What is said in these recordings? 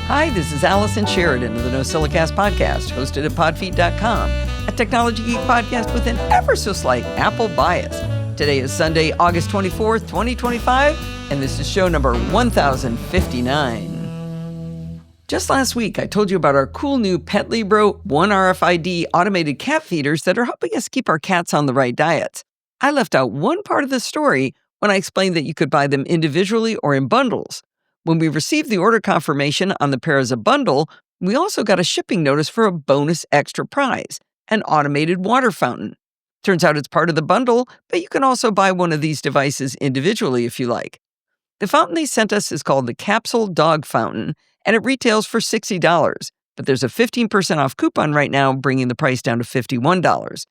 Hi, this is Allison Sheridan of the NoSilicast podcast, hosted at podfeet.com, a technology geek podcast with an ever-so-slight Apple bias. Today is Sunday, August 24th, 2025, and this is show number 1059. Just last week, I told you about our cool new Pet Libro 1 RFID automated cat feeders that are helping us keep our cats on the right diets. I left out one part of the story when I explained that you could buy them individually or in bundles. When we received the order confirmation on the pair as a bundle, we also got a shipping notice for a bonus extra prize, an automated water fountain. Turns out it's part of the bundle, but you can also buy one of these devices individually if you like. The fountain they sent us is called the Capsule Dog Fountain, and it retails for $60, but there's a 15% off coupon right now, bringing the price down to $51.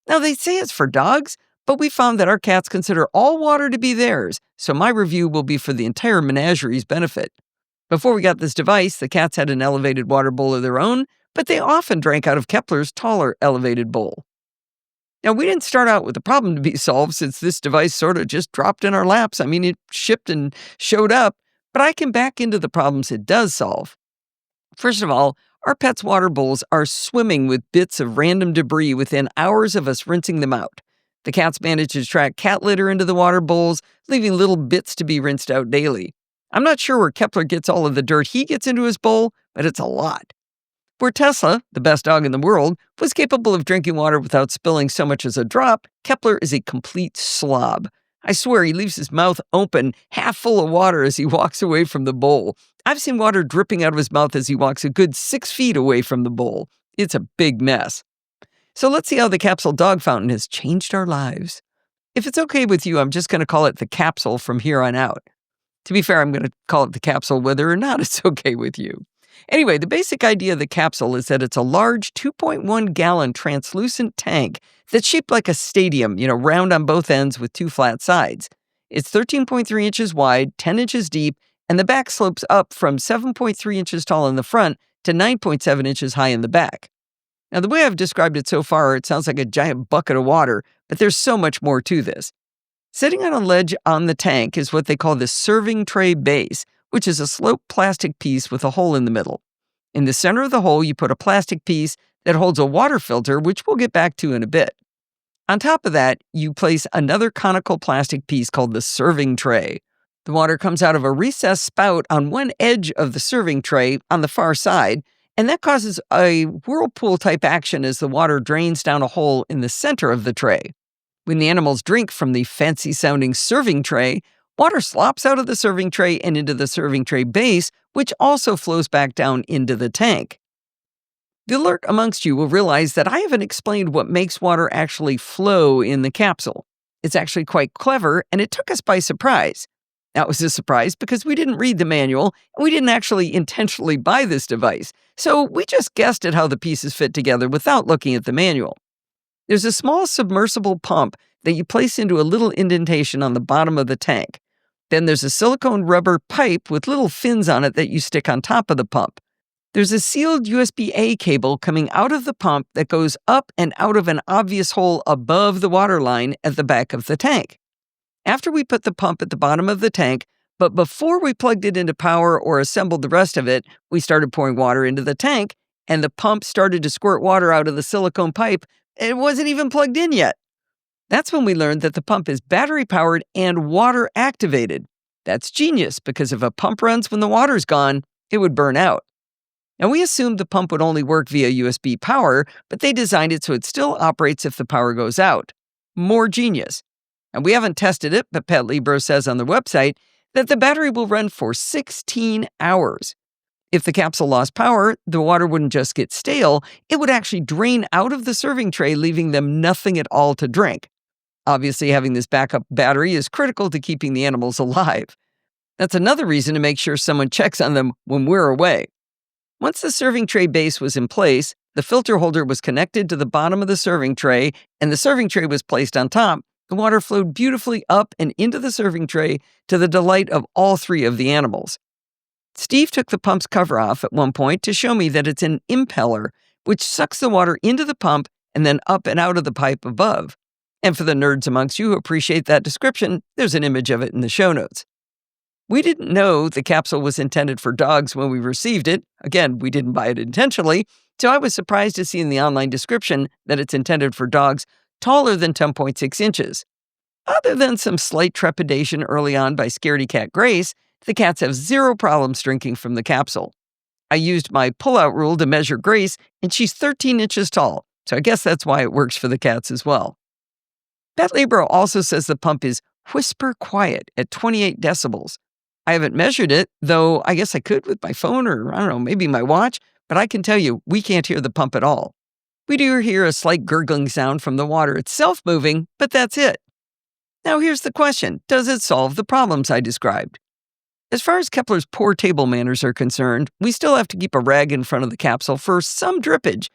Now, they say it's for dogs, but we found that our cats consider all water to be theirs, so my review will be for the entire menagerie's benefit. Before we got this device, the cats had an elevated water bowl of their own, but they often drank out of Kepler's taller elevated bowl. Now, we didn't start out with a problem to be solved since this device sort of just dropped in our laps. I mean, it shipped and showed up, but I can back into the problems it does solve. First of all, our pets' water bowls are swimming with bits of random debris within hours of us rinsing them out. The cats manage to track cat litter into the water bowls, leaving little bits to be rinsed out daily. I'm not sure where Kepler gets all of the dirt he gets into his bowl, but it's a lot. Where Tesla, the best dog in the world, was capable of drinking water without spilling so much as a drop, Kepler is a complete slob. I swear he leaves his mouth open, half full of water as he walks away from the bowl. I've seen water dripping out of his mouth as he walks a good 6 feet away from the bowl. It's a big mess. So let's see how the Capsule Dog Fountain has changed our lives. If it's okay with you, I'm just going to call it the Capsule from here on out. To be fair, I'm going to call it the Capsule whether or not it's okay with you. Anyway, the basic idea of the capsule is that it's a large 2.1-gallon translucent tank that's shaped like a stadium, round on both ends with 2 flat sides. It's 13.3 inches wide, 10 inches deep, and the back slopes up from 7.3 inches tall in the front to 9.7 inches high in the back. Now, the way I've described it so far, it sounds like a giant bucket of water, but there's so much more to this. Sitting on a ledge on the tank is what they call the serving tray base, which is a sloped plastic piece with a hole in the middle. In the center of the hole, you put a plastic piece that holds a water filter, which we'll get back to in a bit. On top of that, you place another conical plastic piece called the serving tray. The water comes out of a recessed spout on one edge of the serving tray on the far side, and that causes a whirlpool-type action as the water drains down a hole in the center of the tray. When the animals drink from the fancy-sounding serving tray, water slops out of the serving tray and into the serving tray base, which also flows back down into the tank. The alert amongst you will realize that I haven't explained what makes water actually flow in the capsule. It's actually quite clever, and it took us by surprise. That was a surprise because we didn't read the manual, and we didn't actually intentionally buy this device, so we just guessed at how the pieces fit together without looking at the manual. There's a small submersible pump that you place into a little indentation on the bottom of the tank. Then there's a silicone rubber pipe with little fins on it that you stick on top of the pump. There's a sealed USB-A cable coming out of the pump that goes up and out of an obvious hole above the water line at the back of the tank. After we put the pump at the bottom of the tank, but before we plugged it into power or assembled the rest of it, we started pouring water into the tank, and the pump started to squirt water out of the silicone pipe. It wasn't even plugged in yet. That's when we learned that the pump is battery-powered and water-activated. That's genius, because if a pump runs when the water's gone, it would burn out. Now, we assumed the pump would only work via USB power, but they designed it so it still operates if the power goes out. More genius. And we haven't tested it, but PETLIBRO says on their website that the battery will run for 16 hours. If the capsule lost power, the water wouldn't just get stale, it would actually drain out of the serving tray, leaving them nothing at all to drink. Obviously, having this backup battery is critical to keeping the animals alive. That's another reason to make sure someone checks on them when we're away. Once the serving tray base was in place, the filter holder was connected to the bottom of the serving tray, and the serving tray was placed on top. The water flowed beautifully up and into the serving tray to the delight of all 3 of the animals. Steve took the pump's cover off at one point to show me that it's an impeller, which sucks the water into the pump and then up and out of the pipe above. And for the nerds amongst you who appreciate that description, there's an image of it in the show notes. We didn't know the capsule was intended for dogs when we received it. Again, we didn't buy it intentionally, so I was surprised to see in the online description that it's intended for dogs taller than 10.6 inches. Other than some slight trepidation early on by scaredy cat Grace, the cats have zero problems drinking from the capsule. I used my pull-out rule to measure Grace, and she's 13 inches tall, so I guess that's why it works for the cats as well. PetLibro also says the pump is whisper quiet at 28 decibels. I haven't measured it, though I guess I could with my phone or, I don't know, maybe my watch, but I can tell you, we can't hear the pump at all. We do hear a slight gurgling sound from the water itself moving, but that's it. Now here's the question, does it solve the problems I described? As far as Kepler's poor table manners are concerned, we still have to keep a rag in front of the capsule for some drippage.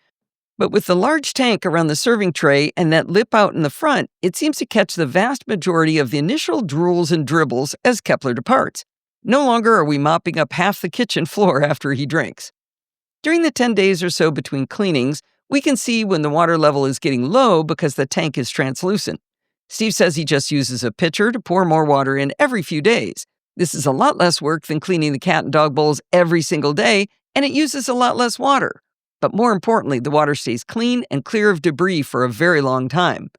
But with the large tank around the serving tray and that lip out in the front, it seems to catch the vast majority of the initial drools and dribbles as Kepler departs. No longer are we mopping up half the kitchen floor after he drinks. During the 10 days or so between cleanings, we can see when the water level is getting low because the tank is translucent. Steve says he just uses a pitcher to pour more water in every few days. This is a lot less work than cleaning the cat and dog bowls every single day, and it uses a lot less water. But more importantly, the water stays clean and clear of debris for a very long time.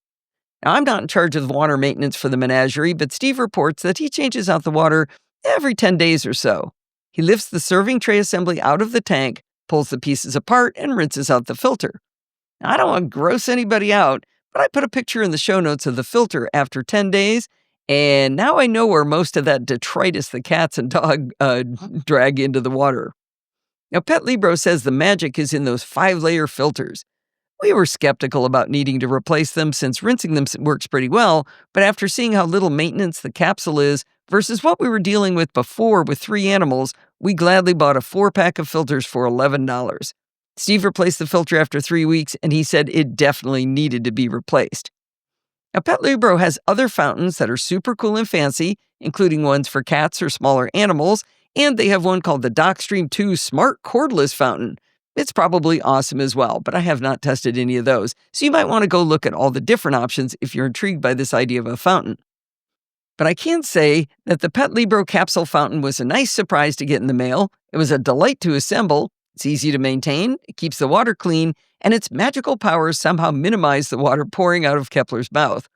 Now, I'm not in charge of the water maintenance for the menagerie, but Steve reports that he changes out the water every 10 days or so. He lifts the serving tray assembly out of the tank, pulls the pieces apart, and rinses out the filter. Now, I don't want to gross anybody out, but I put a picture in the show notes of the filter after 10 days, and now I know where most of that detritus the cats and dog drag into the water. Now, PetLibro says the magic is in those 5-layer filters. We were skeptical about needing to replace them since rinsing them works pretty well, but after seeing how little maintenance the capsule is versus what we were dealing with before with 3 animals, we gladly bought a 4-pack of filters for $11. Steve replaced the filter after 3 weeks, and he said it definitely needed to be replaced. Now, PetLibro has other fountains that are super cool and fancy, including ones for cats or smaller animals, and they have one called the DocStream 2 Smart Cordless Fountain. It's probably awesome as well, but I have not tested any of those, so you might want to go look at all the different options if you're intrigued by this idea of a fountain. But I can say that the PetLibro capsule fountain was a nice surprise to get in the mail. It was a delight to assemble. It's easy to maintain, it keeps the water clean, and its magical powers somehow minimize the water pouring out of Kepler's mouth.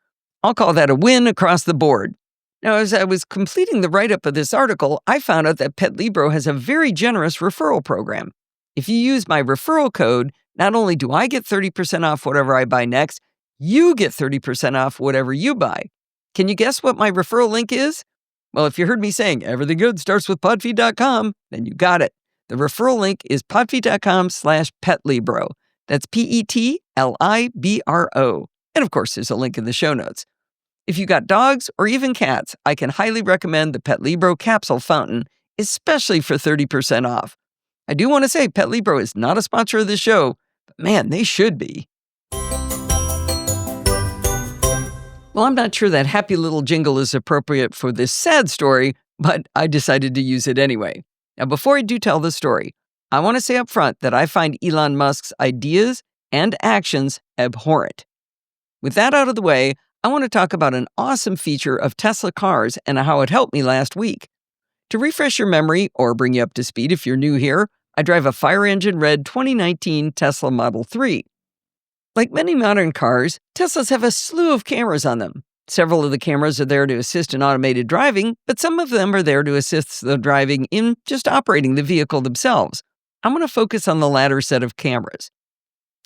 I'll call that a win across the board. Now, as I was completing the write-up of this article, I found out that PetLibro has a very generous referral program. If you use my referral code, not only do I get 30% off whatever I buy next, you get 30% off whatever you buy. Can you guess what my referral link is? Well, if you heard me saying everything good starts with podfeed.com, then you got it. The referral link is podfeed.com/PetLibro. That's PETLIBRO. And of course, there's a link in the show notes. If you got dogs or even cats, I can highly recommend the PetLibro Capsule Fountain, especially for 30% off. I do want to say PetLibro is not a sponsor of the show, but man, they should be. Well, I'm not sure that happy little jingle is appropriate for this sad story, but I decided to use it anyway. Now, before I do tell the story, I want to say up front that I find Elon Musk's ideas and actions abhorrent. With that out of the way, I want to talk about an awesome feature of Tesla cars and how it helped me last week. To refresh your memory or bring you up to speed if you're new here, I drive a fire engine red 2019 Tesla Model 3. Like many modern cars, Teslas have a slew of cameras on them. Several of the cameras are there to assist in automated driving, but some of them are there to assist the driving in just operating the vehicle themselves. I'm going to focus on the latter set of cameras.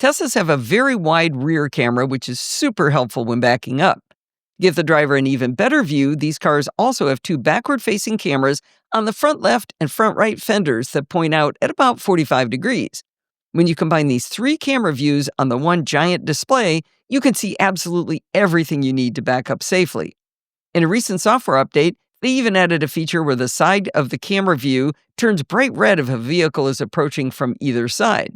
Teslas have a very wide rear camera, which is super helpful when backing up. To give the driver an even better view, these cars also have 2 backward-facing cameras on the front left and front right fenders that point out at about 45 degrees. When you combine these 3 camera views on the one giant display, you can see absolutely everything you need to back up safely. In a recent software update, they even added a feature where the side of the camera view turns bright red if a vehicle is approaching from either side.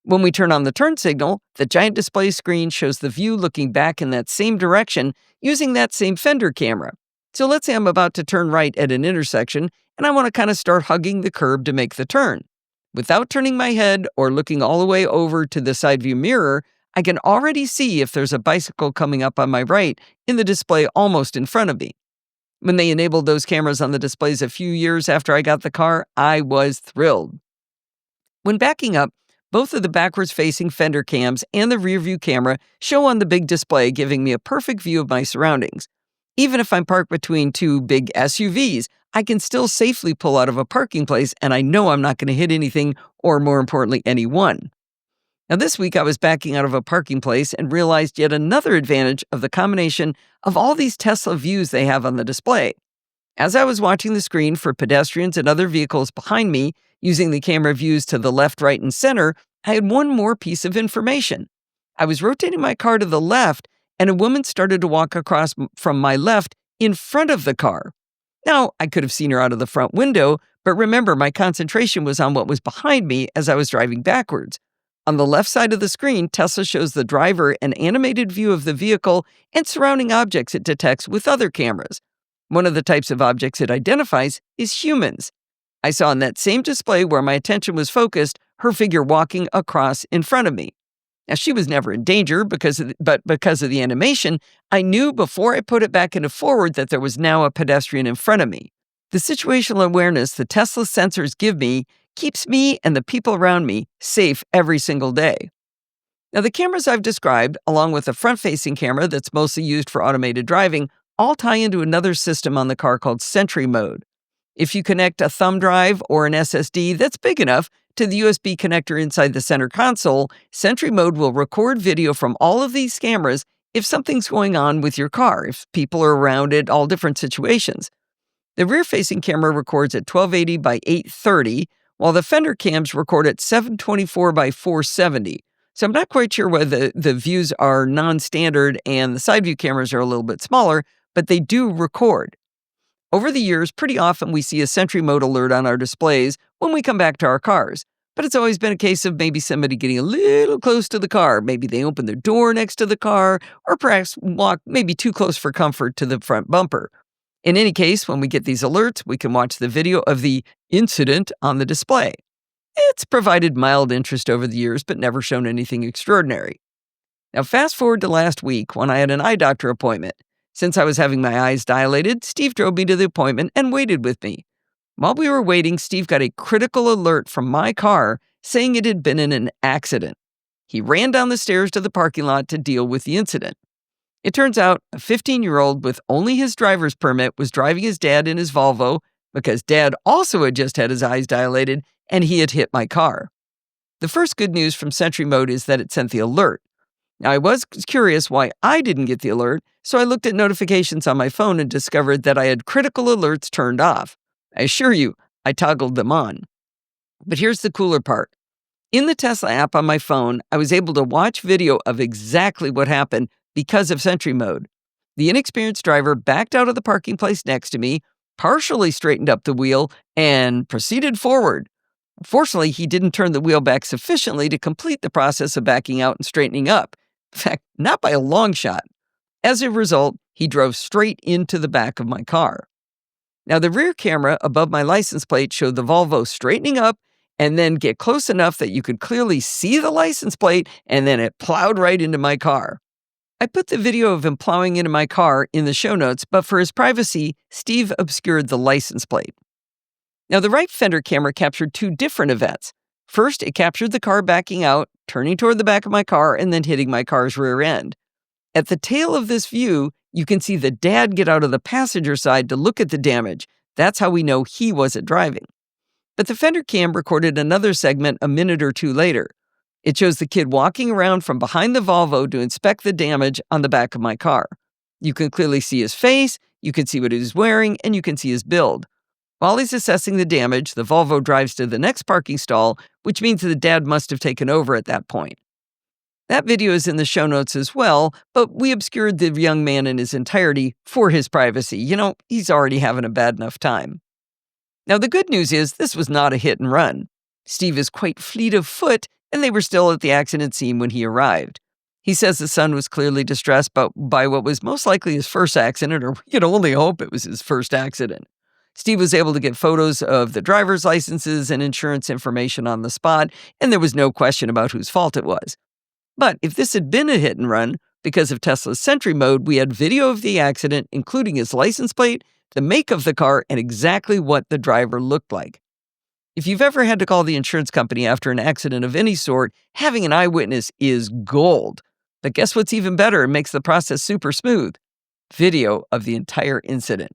When we turn on the turn signal, the giant display screen shows the view looking back in that same direction using that same fender camera. So let's say I'm about to turn right at an intersection and I want to kind of start hugging the curb to make the turn. Without turning my head or looking all the way over to the side view mirror, I can already see if there's a bicycle coming up on my right in the display almost in front of me. When they enabled those cameras on the displays a few years after I got the car, I was thrilled. When backing up, both of the backwards-facing fender cams and the rear-view camera show on the big display, giving me a perfect view of my surroundings. Even if I'm parked between two big SUVs, I can still safely pull out of a parking place, and I know I'm not going to hit anything, or more importantly, anyone. Now, this week I was backing out of a parking place and realized yet another advantage of the combination of all these Tesla views they have on the display. As I was watching the screen for pedestrians and other vehicles behind me, using the camera views to the left, right, and center, I had one more piece of information. I was rotating my car to the left, and a woman started to walk across from my left in front of the car. Now, I could have seen her out of the front window, but remember, my concentration was on what was behind me as I was driving backwards. On the left side of the screen, Tesla shows the driver an animated view of the vehicle and surrounding objects it detects with other cameras. One of the types of objects it identifies is humans. I saw on that same display where my attention was focused, her figure walking across in front of me. Now, she was never in danger, but because of the animation, I knew before I put it back into forward that there was now a pedestrian in front of me. The situational awareness the Tesla sensors give me keeps me and the people around me safe every single day. Now, the cameras I've described, along with a front-facing camera that's mostly used for automated driving, all tie into another system on the car called Sentry mode. If you connect a thumb drive or an SSD that's big enough to the USB connector inside the center console, Sentry mode will record video from all of these cameras if something's going on with your car, if people are around it, all different situations. The rear-facing camera records at 1280 by 830, while the fender cams record at 724 by 470. So I'm not quite sure whether the views are non-standard and the side view cameras are a little bit smaller, but they do record. Over the years, pretty often we see a Sentry mode alert on our displays when we come back to our cars. But it's always been a case of maybe somebody getting a little close to the car. Maybe they open their door next to the car, or perhaps walk maybe too close for comfort to the front bumper. In any case, when we get these alerts, we can watch the video of the incident on the display. It's provided mild interest over the years, but never shown anything extraordinary. Now, fast forward to last week when I had an eye doctor appointment. Since I was having my eyes dilated, Steve drove me to the appointment and waited with me. While we were waiting, Steve got a critical alert from my car saying it had been in an accident. He ran down the stairs to the parking lot to deal with the incident. It turns out a 15-year-old with only his driver's permit was driving his dad in his Volvo because Dad also had just had his eyes dilated and he had hit my car. The first good news from Sentry mode is that it sent the alert. Now, I was curious why I didn't get the alert, so I looked at notifications on my phone and discovered that I had critical alerts turned off. I assure you, I toggled them on. But here's the cooler part. In the Tesla app on my phone, I was able to watch video of exactly what happened because of Sentry mode. The inexperienced driver backed out of the parking place next to me, partially straightened up the wheel, and proceeded forward. Fortunately, he didn't turn the wheel back sufficiently to complete the process of backing out and straightening up. In fact, not by a long shot. As a result, he drove straight into the back of my car. Now, the rear camera above my license plate showed the Volvo straightening up and then get close enough that you could clearly see the license plate, and then it plowed right into my car. I put the video of him plowing into my car in the show notes, but for his privacy, Steve obscured the license plate. Now, the right fender camera captured two different events. First, it captured the car backing out, turning toward the back of my car, and then hitting my car's rear end. At the tail of this view, you can see the dad get out of the passenger side to look at the damage. That's how we know he wasn't driving. But the fender cam recorded another segment a minute or two later. It shows the kid walking around from behind the Volvo to inspect the damage on the back of my car. You can clearly see his face, you can see what he was wearing, and you can see his build. While he's assessing the damage, the Volvo drives to the next parking stall, which means the dad must have taken over at that point. That video is in the show notes as well, but we obscured the young man in his entirety for his privacy. You know, he's already having a bad enough time. Now, the good news is this was not a hit and run. Steve is quite fleet of foot, and they were still at the accident scene when he arrived. He says the son was clearly distressed by what was most likely his first accident, or we can only hope it was his first accident. Steve was able to get photos of the driver's licenses and insurance information on the spot, and there was no question about whose fault it was. But if this had been a hit and run, Because of Tesla's Sentry mode, we had video of the accident, including his license plate, the make of the car, and exactly what the driver looked like. If you've ever had to call the insurance company after an accident of any sort, having an eyewitness is gold. But guess what's even better and makes the process super smooth? Video of the entire incident.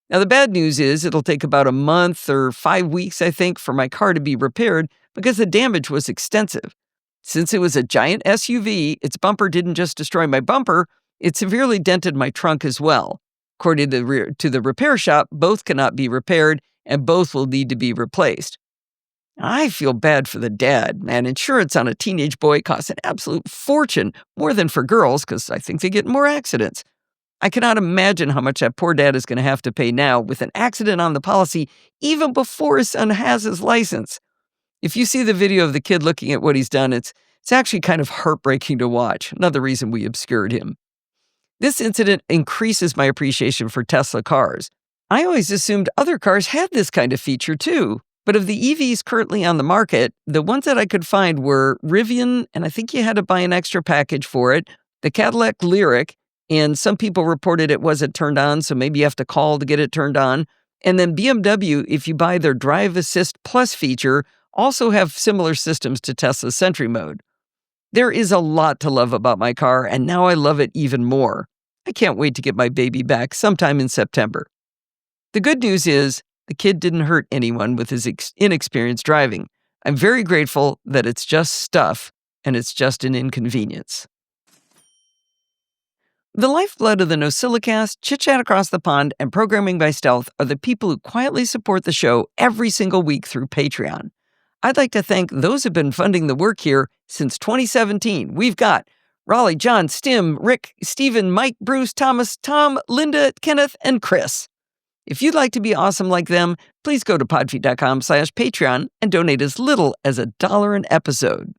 Now, the bad news is it'll take about a month or 5 weeks, I think, for my car to be repaired because the damage was extensive. Since it was a giant SUV, its bumper didn't just destroy my bumper, it severely dented my trunk as well. According to the repair shop, both cannot be repaired and both will need to be replaced. I feel bad for the dad, man. Insurance on a teenage boy costs an absolute fortune, more than for girls, because I think they get more accidents. I cannot imagine how much that poor dad is going to have to pay now with an accident on the policy even before his son has his license. If you see the video of the kid looking at what he's done, it's actually kind of heartbreaking to watch. Another reason we obscured him. This incident increases my appreciation for Tesla cars. I always assumed other cars had this kind of feature too, but of the EVs currently on the market, the ones that I could find were Rivian, and I think you had to buy an extra package for it, the Cadillac Lyriq, and some people reported it wasn't turned on, so maybe you have to call to get it turned on. And then BMW, if you buy their Drive Assist Plus feature, also have similar systems to Tesla's Sentry mode. There is a lot to love about my car, and now I love it even more. I can't wait to get my baby back sometime in September. The good news is the kid didn't hurt anyone with his inexperience driving. I'm very grateful that it's just stuff and it's just an inconvenience. The lifeblood of the NosillaCast, Chit Chat Across the Pond, and Programming by Stealth are the people who quietly support the show every single week through Patreon. I'd like to thank those who've been funding the work here since 2017. We've got Raleigh, John, Stim, Rick, Stephen, Mike, Bruce, Thomas, Tom, Linda, Kenneth, and Chris. If you'd like to be awesome like them, please go to podfeet.com/Patreon and donate as little as $1 an episode.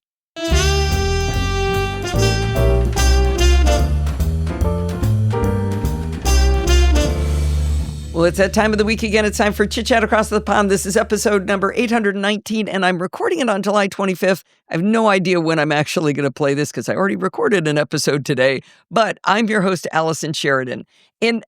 Well, it's that time of the week again. It's time for Chit Chat Across the Pond. This is episode number 819, and I'm recording it on July 25th. I have no idea when I'm actually going to play this because I already recorded an episode today, but I'm your host, Allison Sheridan. And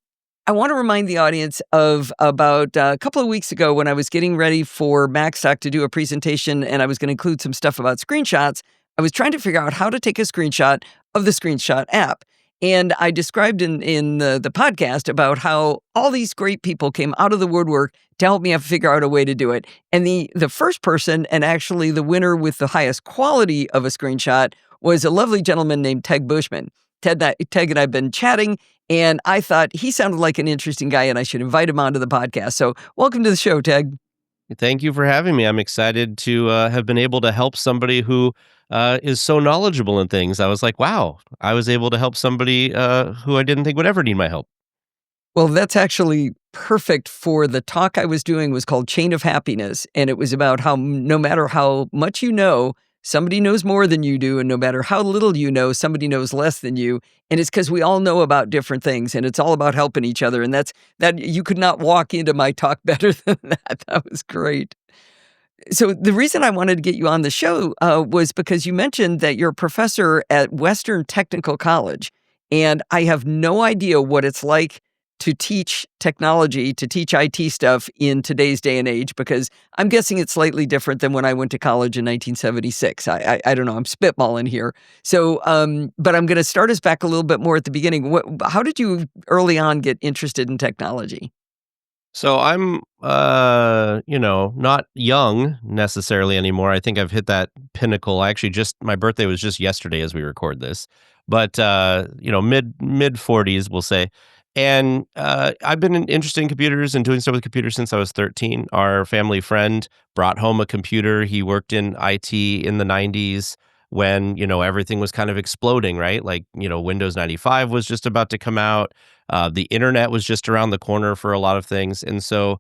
I want to remind the audience of about a couple of weeks ago when I was getting ready for MacStock to do a presentation and I was going to include some stuff about screenshots. I was trying to figure out how to take a screenshot of the Screenshot app. And I described in the podcast about how all these great people came out of the woodwork to help me figure out a way to do it. And the first person, and actually the winner with the highest quality of a screenshot, was a lovely gentleman named Tage Bushman. Teg and I have been chatting, and I thought he sounded like an interesting guy, and I should invite him onto the podcast. So welcome to the show, Teg. Thank you for having me. I'm excited to have been able to help somebody who is so knowledgeable in things. I was like, wow, I was able to help somebody who I didn't think would ever need my help. Well, that's actually perfect for the talk I was doing was called Chain of Happiness. And it was about how no matter how much you know, somebody knows more than you do. And no matter how little you know, somebody knows less than you. And it's because we all know about different things. And it's all about helping each other. And that you could not walk into my talk better than that. That was great. So the reason I wanted to get you on the show was because you mentioned that you're a professor at Western Technical College. And I have no idea what it's like to teach technology, to teach IT stuff in today's day and age, because I'm guessing it's slightly different than when I went to college in 1976. I don't know. I'm spitballing here. So, but I'm going to start us back a little bit more at the beginning. How did you early on get interested in technology? So I'm, not young necessarily anymore. I think I've hit that pinnacle. My birthday was just yesterday as we record this, but, mid 40s, we'll say. And I've been interested in computers and doing stuff with computers since I was 13. Our family friend brought home a computer. He worked in IT in the 90s when, everything was kind of exploding, right? Like, Windows 95 was just about to come out. The internet was just around the corner for a lot of things. And so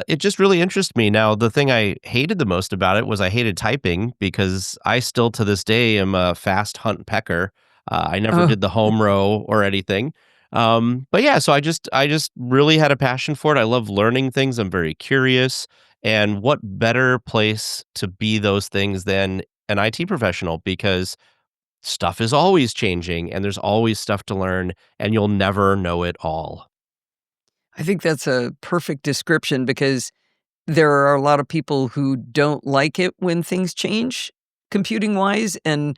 it just really interests me. Now, the thing I hated the most about it was I hated typing because I still to this day am a fast hunt pecker. I never did the home row or anything. But yeah, so I just really had a passion for it. I love learning things. I'm very curious. And what better place to be those things than an IT professional? Because stuff is always changing and there's always stuff to learn and you'll never know it all. I think that's a perfect description because there are a lot of people who don't like it when things change computing-wise, and,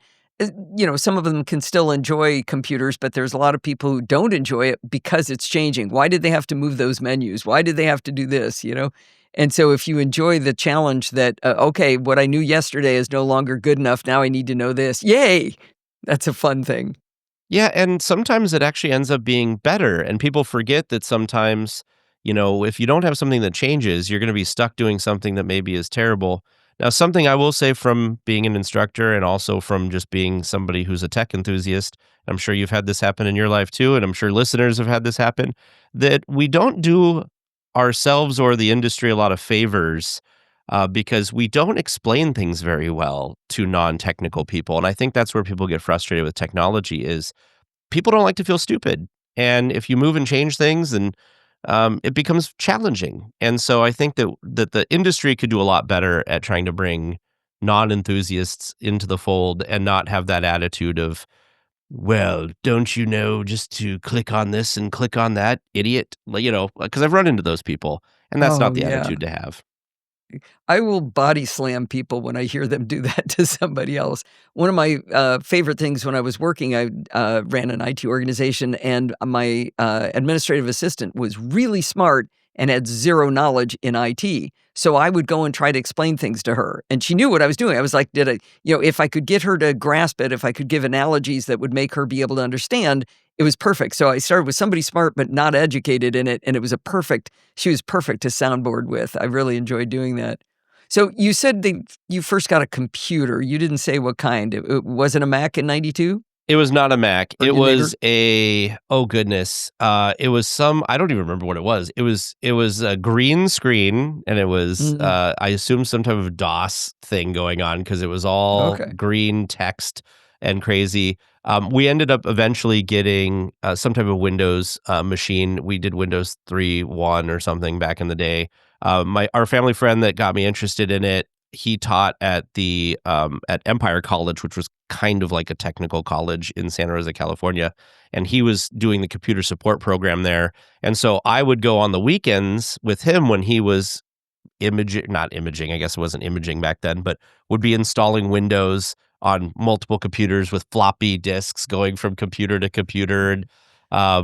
some of them can still enjoy computers, but there's a lot of people who don't enjoy it because it's changing. Why did they have to move those menus? Why did they have to do this, you know? And so if you enjoy the challenge that, "Okay, what I knew yesterday is no longer good enough, now I need to know this." Yay! That's a fun thing. Yeah, and sometimes it actually ends up being better, and people forget that sometimes, if you don't have something that changes, you're gonna be stuck doing something that maybe is terrible. Now, something I will say from being an instructor and also from just being somebody who's a tech enthusiast, I'm sure you've had this happen in your life too, and I'm sure listeners have had this happen, that we don't do ourselves or the industry a lot of favors, because we don't explain things very well to non-technical people, and I think that's where people get frustrated with technology is people don't like to feel stupid. And if you move and change things, and it becomes challenging. And so I think that the industry could do a lot better at trying to bring non-enthusiasts into the fold and not have that attitude of, well, don't you know just to click on this and click on that, idiot? Because I've run into those people, and that's not Oh, the yeah. attitude to have. I will body slam people when I hear them do that to somebody else. One of my favorite things when I was working, I ran an IT organization, and my administrative assistant was really smart and had zero knowledge in IT. So I would go and try to explain things to her, and she knew what I was doing. I was like, if I could get her to grasp it, if I could give analogies that would make her be able to understand, it was perfect. So I started with somebody smart but not educated in it, and it was she was perfect to soundboard with. I really enjoyed doing that. So you said that you first got a computer. You didn't say what kind. It wasn't a Mac in '92, It was not a Mac. or It your neighbor? was oh goodness. It was I don't even remember what it was. It was a green screen and it was Mm, I assume some type of DOS thing going on because it was all okay. green text and crazy. We ended up eventually getting some type of Windows machine. We did Windows 3.1 or something back in the day. My our family friend that got me interested in it, he taught at the at Empire College, which was kind of like a technical college in Santa Rosa, California, and he was doing the computer support program there. And so I would go on the weekends with him when he was imaging, not imaging, I guess it wasn't imaging back then, but would be installing Windows on multiple computers with floppy disks going from computer to computer. And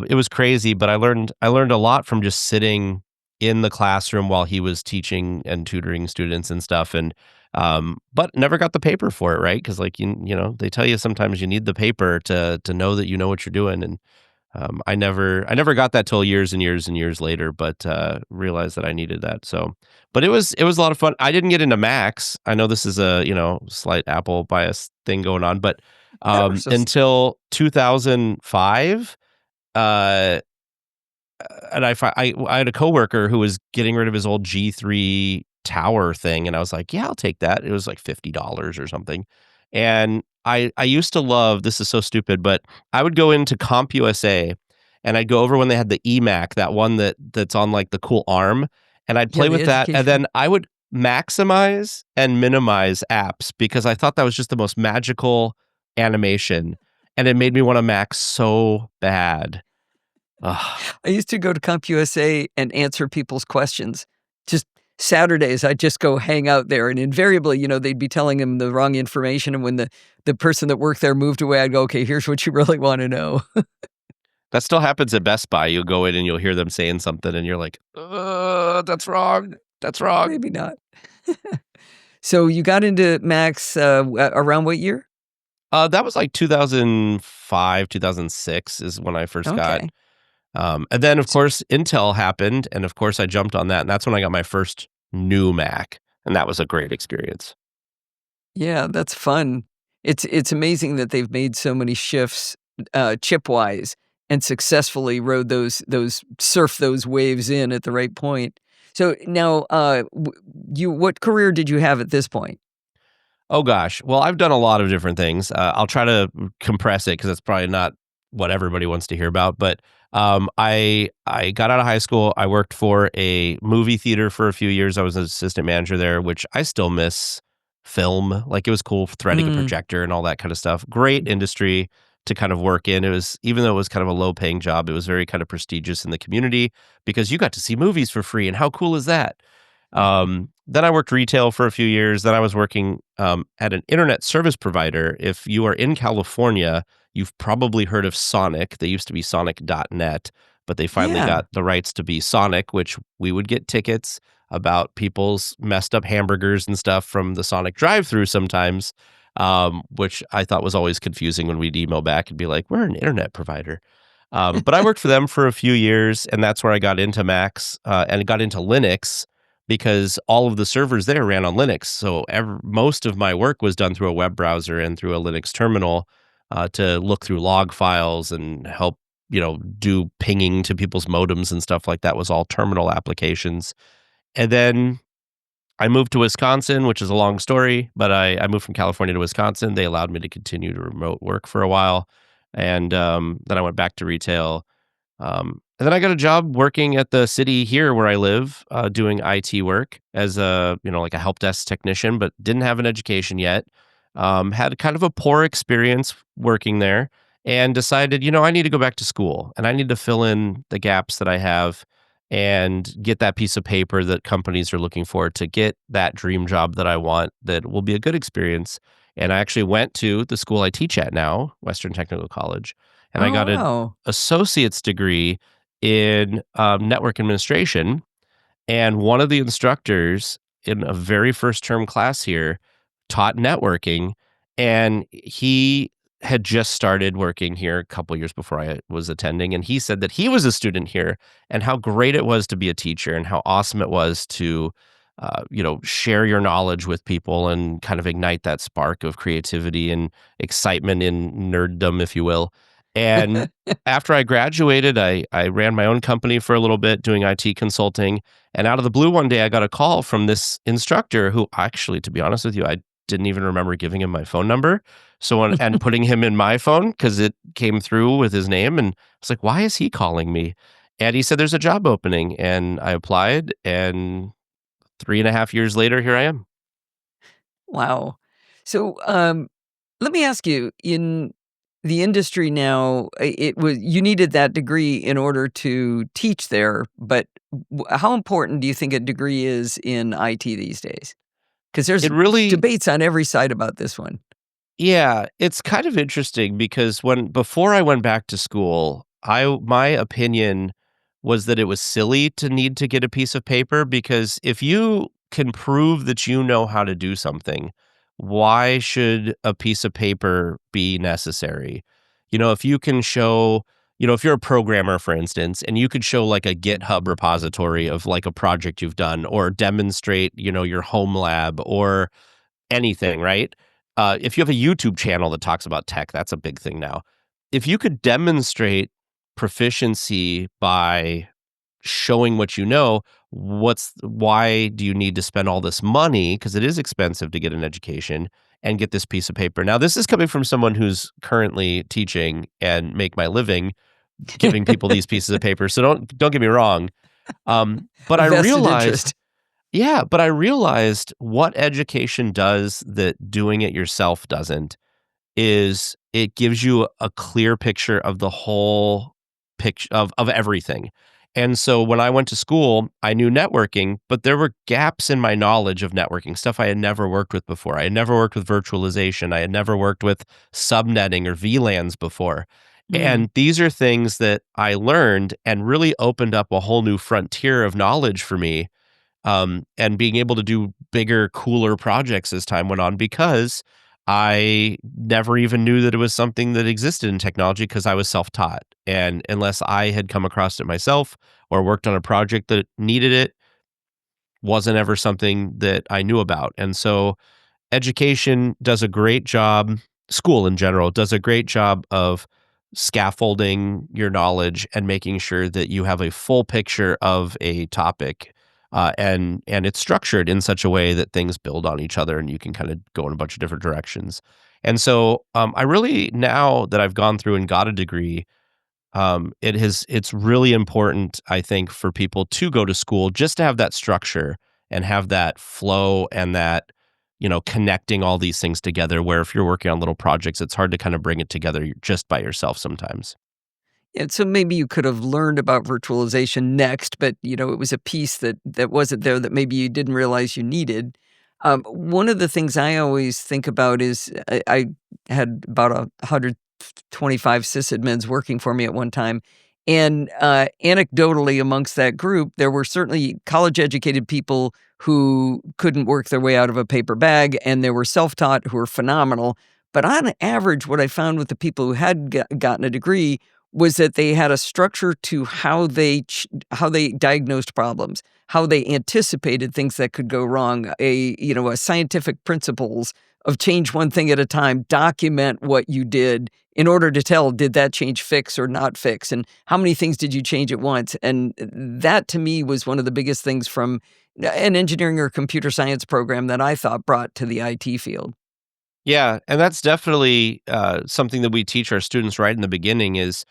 it was crazy, but I learned a lot from just sitting in the classroom while he was teaching and tutoring students and stuff. And but never got the paper for it, right? Because like they tell you sometimes you need the paper to know that you know what you're doing. And I never got that till years and years and years later, but realized that I needed that. So, but it was a lot of fun. I didn't get into Macs. I know this is a slight Apple bias thing going on, but Ever so until 2005, uh, and I had a coworker who was getting rid of his old G3 tower thing, and I was like, yeah, I'll take that. It was like $50 or something, and I used to love, this is so stupid, but I would go into CompUSA, and I'd go over when they had the eMac, that one that's on, like, the cool arm, and I'd Yeah, play the with that, and education. then I would maximize and minimize apps because I thought that was just the most magical animation, and it made me wanna max so bad. Ugh. I used to go to CompUSA and answer people's questions. Just Saturdays, I'd just go hang out there, and invariably, they'd be telling him the wrong information, and when the person that worked there moved away, I'd go, "Okay, here's what you really wanna know." That still happens at Best Buy. You'll go in and you'll hear them saying something and you're like, that's wrong. That's wrong." Maybe not. So you got into Macs, around what year? That was like 2005, 2006 is when I first got, Okay. and then of course Intel happened, and of course I jumped on that, and that's when I got my first new Mac, and that was a great experience. Yeah, that's fun. It's amazing that they've made so many shifts, chip-wise, and successfully rode those surf those waves in at the right point. So now, what career did you have at this point? Oh gosh. Well, I've done a lot of different things. I'll try to compress it because it's probably not what everybody wants to hear about. But I got out of high school. I worked for a movie theater for a few years. I was an assistant manager there, which I still miss film. Like, it was cool threading a Mm. projector and all that kind of stuff. Great industry to kind of work in. It was, even though it was kind of a low paying job, it was very kind of prestigious in the community because you got to see movies for free. And how cool is that? Then I worked retail for a few years. Then I was working at an internet service provider. If you are in California, you've probably heard of Sonic. They used to be Sonic.net, but they finally Yeah. got the rights to be Sonic, which we would get tickets about people's messed up hamburgers and stuff from the Sonic drive-through sometimes, which I thought was always confusing when we'd email back and be like, "We're an internet provider." But I worked for them for a few years, and that's where I got into Macs and got into Linux because all of the servers there ran on Linux. So most of my work was done through a web browser and through a Linux terminal to look through log files and help, do pinging to people's modems and stuff like that was all terminal applications. And then I moved to Wisconsin, which is a long story, but I moved from California to Wisconsin. They allowed me to continue to remote work for a while. And then I went back to retail. And then I got a job working at the city here where I live, doing IT work as like a help desk technician, but didn't have an education yet. Had kind of a poor experience working there and decided, I need to go back to school and I need to fill in the gaps that I have and get that piece of paper that companies are looking for to get that dream job that I want that will be a good experience. And I actually went to the school I teach at now, Western Technical College, and I Oh, got an wow. associate's degree in network administration. And one of the instructors in a very first term class here taught networking. And he had just started working here a couple years before I was attending. And he said that he was a student here and how great it was to be a teacher and how awesome it was to, share your knowledge with people and kind of ignite that spark of creativity and excitement in nerddom, if you will. And after I graduated, I ran my own company for a little bit doing IT consulting. And out of the blue one day, I got a call from this instructor who actually, to be honest with you, I didn't even remember giving him my phone number. And putting him in my phone because it came through with his name. And I was like, why is he calling me? And he said, there's a job opening. And I applied. And 3.5 years later, here I am. Wow. So, let me ask you, in the industry now, it was you needed that degree in order to teach there, but how important do you think a degree is in IT these days? Because there's It really debates on every side about this one. Yeah, it's kind of interesting because before I went back to school, my opinion was that it was silly to need to get a piece of paper because if you can prove that you know how to do something, why should a piece of paper be necessary? If you can show, if you're a programmer, for instance, and you could show like a GitHub repository of like a project you've done or demonstrate, your home lab or anything, right? If you have a YouTube channel that talks about tech, that's a big thing now. If you could demonstrate proficiency by showing what you know, why do you need to spend all this money? Because it is expensive to get an education and get this piece of paper. Now, this is coming from someone who's currently teaching and make my living giving people these pieces of paper. So don't get me wrong. But A I vested realized interest. yeah, but I realized what education does that doing it yourself doesn't is it gives you a clear picture of the whole picture of everything. And so when I went to school, I knew networking, but there were gaps in my knowledge of networking, stuff I had never worked with before. I had never worked with virtualization. I had never worked with subnetting or VLANs before. Mm. And these are things that I learned and really opened up a whole new frontier of knowledge for me, and being able to do bigger, cooler projects as time went on because I never even knew that it was something that existed in technology because I was self-taught. And unless I had come across it myself or worked on a project that needed it, wasn't ever something that I knew about. And so education does a great job, school in general does a great job of scaffolding your knowledge and making sure that you have a full picture of a topic. And it's structured in such a way that things build on each other and you can kind of go in a bunch of different directions. And so I really, now that I've gone through and got a degree, it's really important, I think, for people to go to school just to have that structure and have that flow and that connecting all these things together, where if you're working on little projects, it's hard to kind of bring it together just by yourself sometimes. And so maybe you could have learned about virtualization next, but it was a piece that wasn't there that maybe you didn't realize you needed. One of the things I always think about is I had about 125 sysadmins working for me at one time. And anecdotally, amongst that group, there were certainly college educated people who couldn't work their way out of a paper bag, and there were self taught who were phenomenal. But on average, what I found with the people who had gotten a degree was that they had a structure to how they diagnosed problems, how they anticipated things that could go wrong, a scientific principles of change one thing at a time, document what you did in order to tell, did that change fix or not fix, and how many things did you change at once? And that to me was one of the biggest things from an engineering or computer science program that I thought brought to the IT field. Yeah, and that's definitely something that we teach our students right in the beginning is,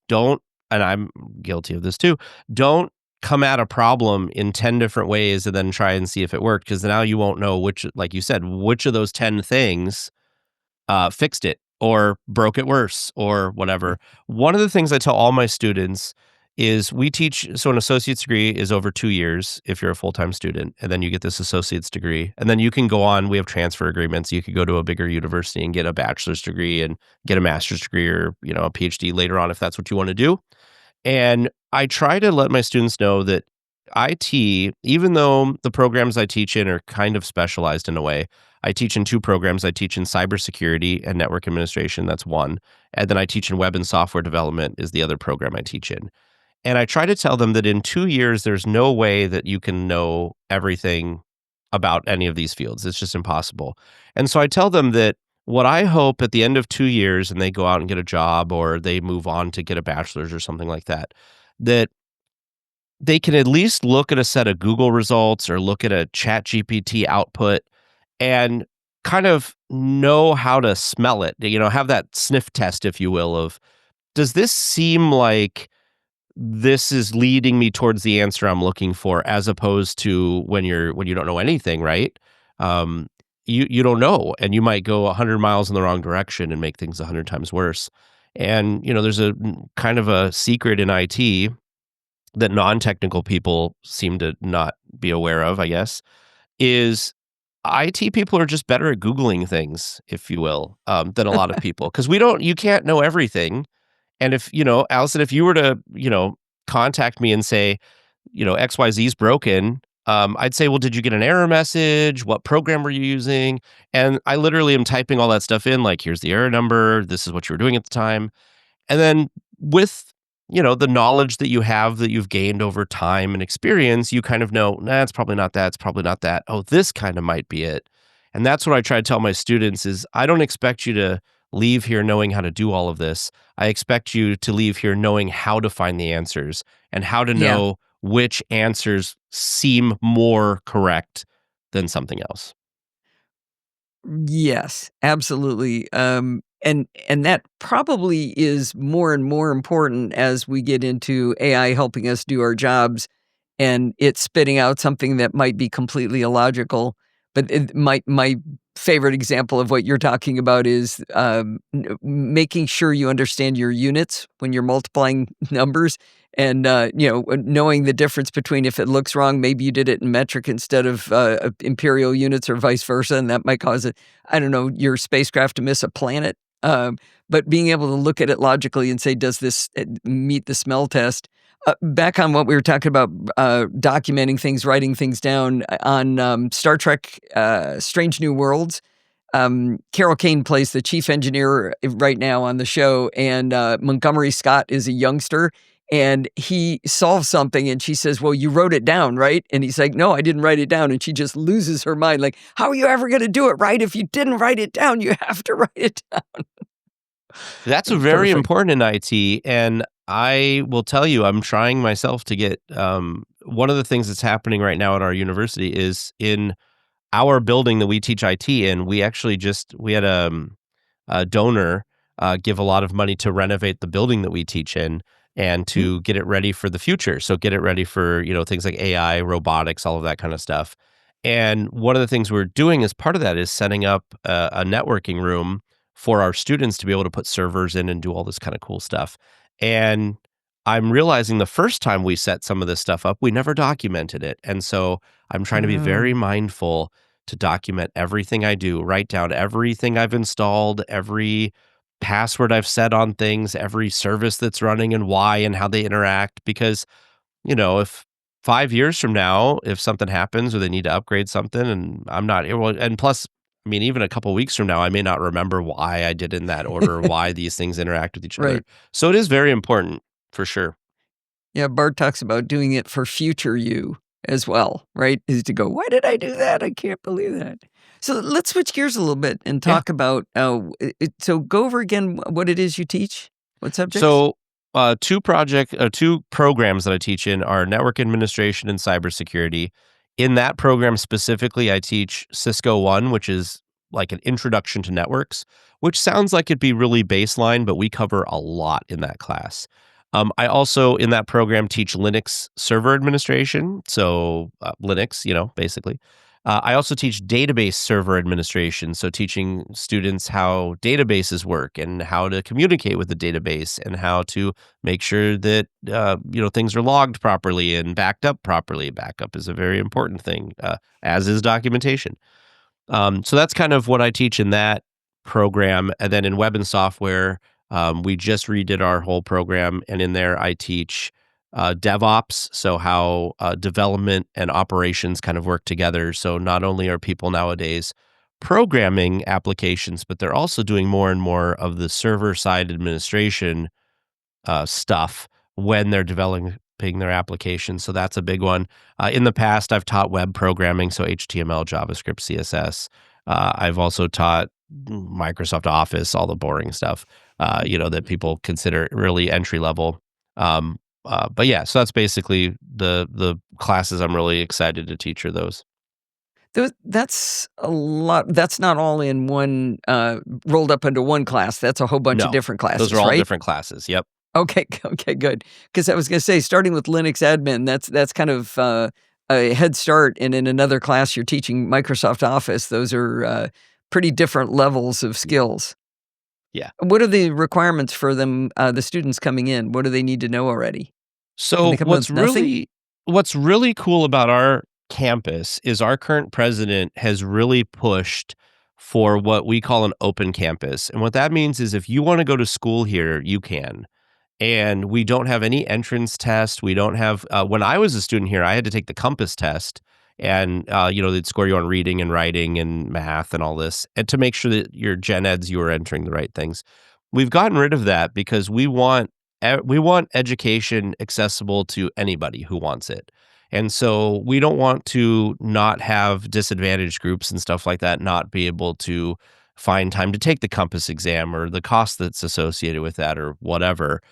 don't, and I'm guilty of this too, don't come at a problem in 10 different ways and then try and see if it worked, because now you won't know which, like you said, which of those 10 things fixed it or broke it worse or whatever. One of the things I tell all my students is we teach, so an associate's degree is over 2 years if you're a full-time student, and then you get this associate's degree, and then you can go on, we have transfer agreements, you could go to a bigger university and get a bachelor's degree and get a master's degree or, a PhD later on if that's what you want to do. And I try to let my students know that IT, even though the programs I teach in are kind of specialized in a way, I teach in two programs. I teach in cybersecurity and network administration. That's one. And then I teach in web and software development is the other program I teach in. And I try to tell them that in 2 years, there's no way that you can know everything about any of these fields. It's just impossible. And so I tell them that what I hope at the end of 2 years and they go out and get a job or they move on to get a bachelor's or something like that, that they can at least look at a set of Google results or look at a Chat GPT output and kind of know how to smell it, have that sniff test, if you will, of does this seem like this is leading me towards the answer I'm looking for, as opposed to when you don't know anything, right? Um, you don't know, and you might go 100 miles in the wrong direction and make things 100 times worse. And there's a kind of a secret in IT that non-technical people seem to not be aware of, I guess, is IT people are just better at Googling things, if you will, than a lot of people. Because you can't know everything. And if, Allison, if you were to, contact me and say, XYZ is broken, I'd say, well, did you get an error message? What program were you using? And I literally am typing all that stuff in, like, here's the error number. This is what you were doing at the time. And then with, the knowledge that you have that you've gained over time and experience, you kind of know, nah, it's probably not that. It's probably not that. Oh, this kind of might be it. And that's what I try to tell my students is I don't expect you to leave here knowing how to do all of this. I expect you to leave here knowing how to find the answers and how to Yeah. know which answers seem more correct than something else. Yes, absolutely. And that probably is more and more important as we get into AI helping us do our jobs and it's spitting out something that might be completely illogical. But my favorite example of what you're talking about is making sure you understand your units when you're multiplying numbers, and knowing the difference between if it looks wrong, maybe you did it in metric instead of imperial units or vice versa, and that might cause it. I don't know, your spacecraft to miss a planet. But being able to look at it logically and say, does this meet the smell test? Back on what we were talking about, documenting things, writing things down on Star Trek Strange New Worlds. Carol Kane plays the chief engineer right now on the show, and Montgomery Scott is a youngster, and he solves something, and she says, well, you wrote it down, right? And he's like, no, I didn't write it down. And she just loses her mind. Like, how are you ever going to do it right? If you didn't write it down, you have to write it down. That's It's very perfect. important in IT. And I will tell you, I'm trying myself to get one of the things that's happening right now at our university is in our building that we teach IT in. We had a donor give a lot of money to renovate the building that we teach in and Hmm? to get it ready for the future. So get it ready for, things like AI, robotics, all of that kind of stuff. And one of the things we're doing as part of that is setting up a networking room for our students to be able to put servers in and do all this kind of cool stuff. And I'm realizing the first time we set some of this stuff up, we never documented it. And so I'm trying to be very Oh, mindful to document everything I do, write down everything I've installed, every password I've set on things, every service that's running and why and how they interact. Because if 5 years from now, if something happens or they need to upgrade something and I'm not well, and plus, I mean, even a couple weeks from now, I may not remember why I did in that order, why these things interact with each other. right. So it is very important for sure. Yeah, Bart talks about doing it for future you as well, right? Is to go, why did I do that? I can't believe that. So let's switch gears a little bit and Yeah. talk about. So go over again what it is you teach. What subjects? So, two programs that I teach in are network administration and cybersecurity. In that program specifically, I teach Cisco One, which is like an introduction to networks, which sounds like it'd be really baseline, but we cover a lot in that class. I also, in that program, teach Linux server administration, so Linux, basically. I also teach database server administration, so teaching students how databases work and how to communicate with the database and how to make sure that things are logged properly and backed up properly. Backup is a very important thing, as is documentation. So that's kind of what I teach in that program. And then in web and software, we just redid our whole program. And in there, I teach DevOps, so how development and operations kind of work together. So not only are people nowadays programming applications, but they're also doing more and more of the server side administration stuff when they're developing their application. So that's a big one. In the past, I've taught web programming, so HTML, JavaScript, CSS. I've also taught Microsoft Office, all the boring stuff, that people consider really entry level. But yeah, so that's basically the classes I'm really excited to teach are those. That's a lot. That's not all in one, rolled up into one class. That's a whole bunch of No, different those are classes, all right? different classes. Yep. Okay, okay, good. Because I was gonna say, starting with Linux admin, that's kind of, a head start, and in another class, you're teaching Microsoft Office. Those are, pretty different levels of skills. Yeah. What are the requirements for them, the students coming in? What do they need to know already? Can they So come in with nothing? what's really cool about our campus is our current president has really pushed for what we call an open campus. And what that means is if you want to go to school here, you can. And we don't have any entrance test. We don't have when I was a student here, I had to take the compass test and they'd score you on reading and writing and math and all this and to make sure that your gen eds you were entering the right things. We've gotten rid of that because we want education accessible to anybody who wants it. And so we don't want to not have disadvantaged groups and stuff like that not be able to find time to take the compass exam or the cost that's associated with that or whatever.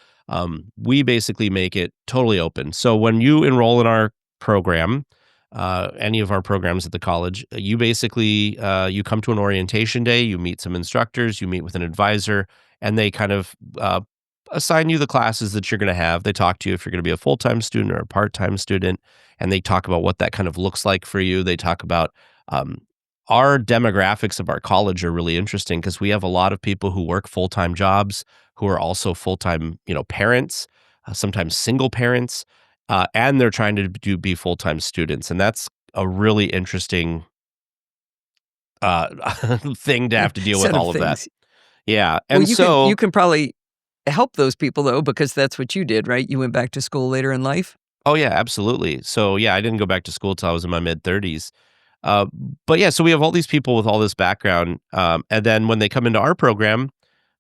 We basically make it totally open. So when you enroll in our program, any of our programs at the college, you basically you come to an orientation day, you meet some instructors, you meet with an advisor, and they kind of assign you the classes that you're going to have. They talk to you if you're going to be a full-time student or a part-time student, and they talk about what that kind of looks like for you. They talk about um, our demographics of our college are really interesting because we have a lot of people who work full-time jobs who are also full-time, parents, sometimes single parents, and they're trying to be full-time students, and that's a really interesting thing to have to deal with Set of all of that. things. Yeah, Well, and you so can probably help those people, though, because that's what you did, right? You went back to school later in life? oh, yeah, absolutely. So, yeah, I didn't go back to school till I was in my mid-30s. Uh, but, yeah, so we have all these people with all this background, and then when they come into our program,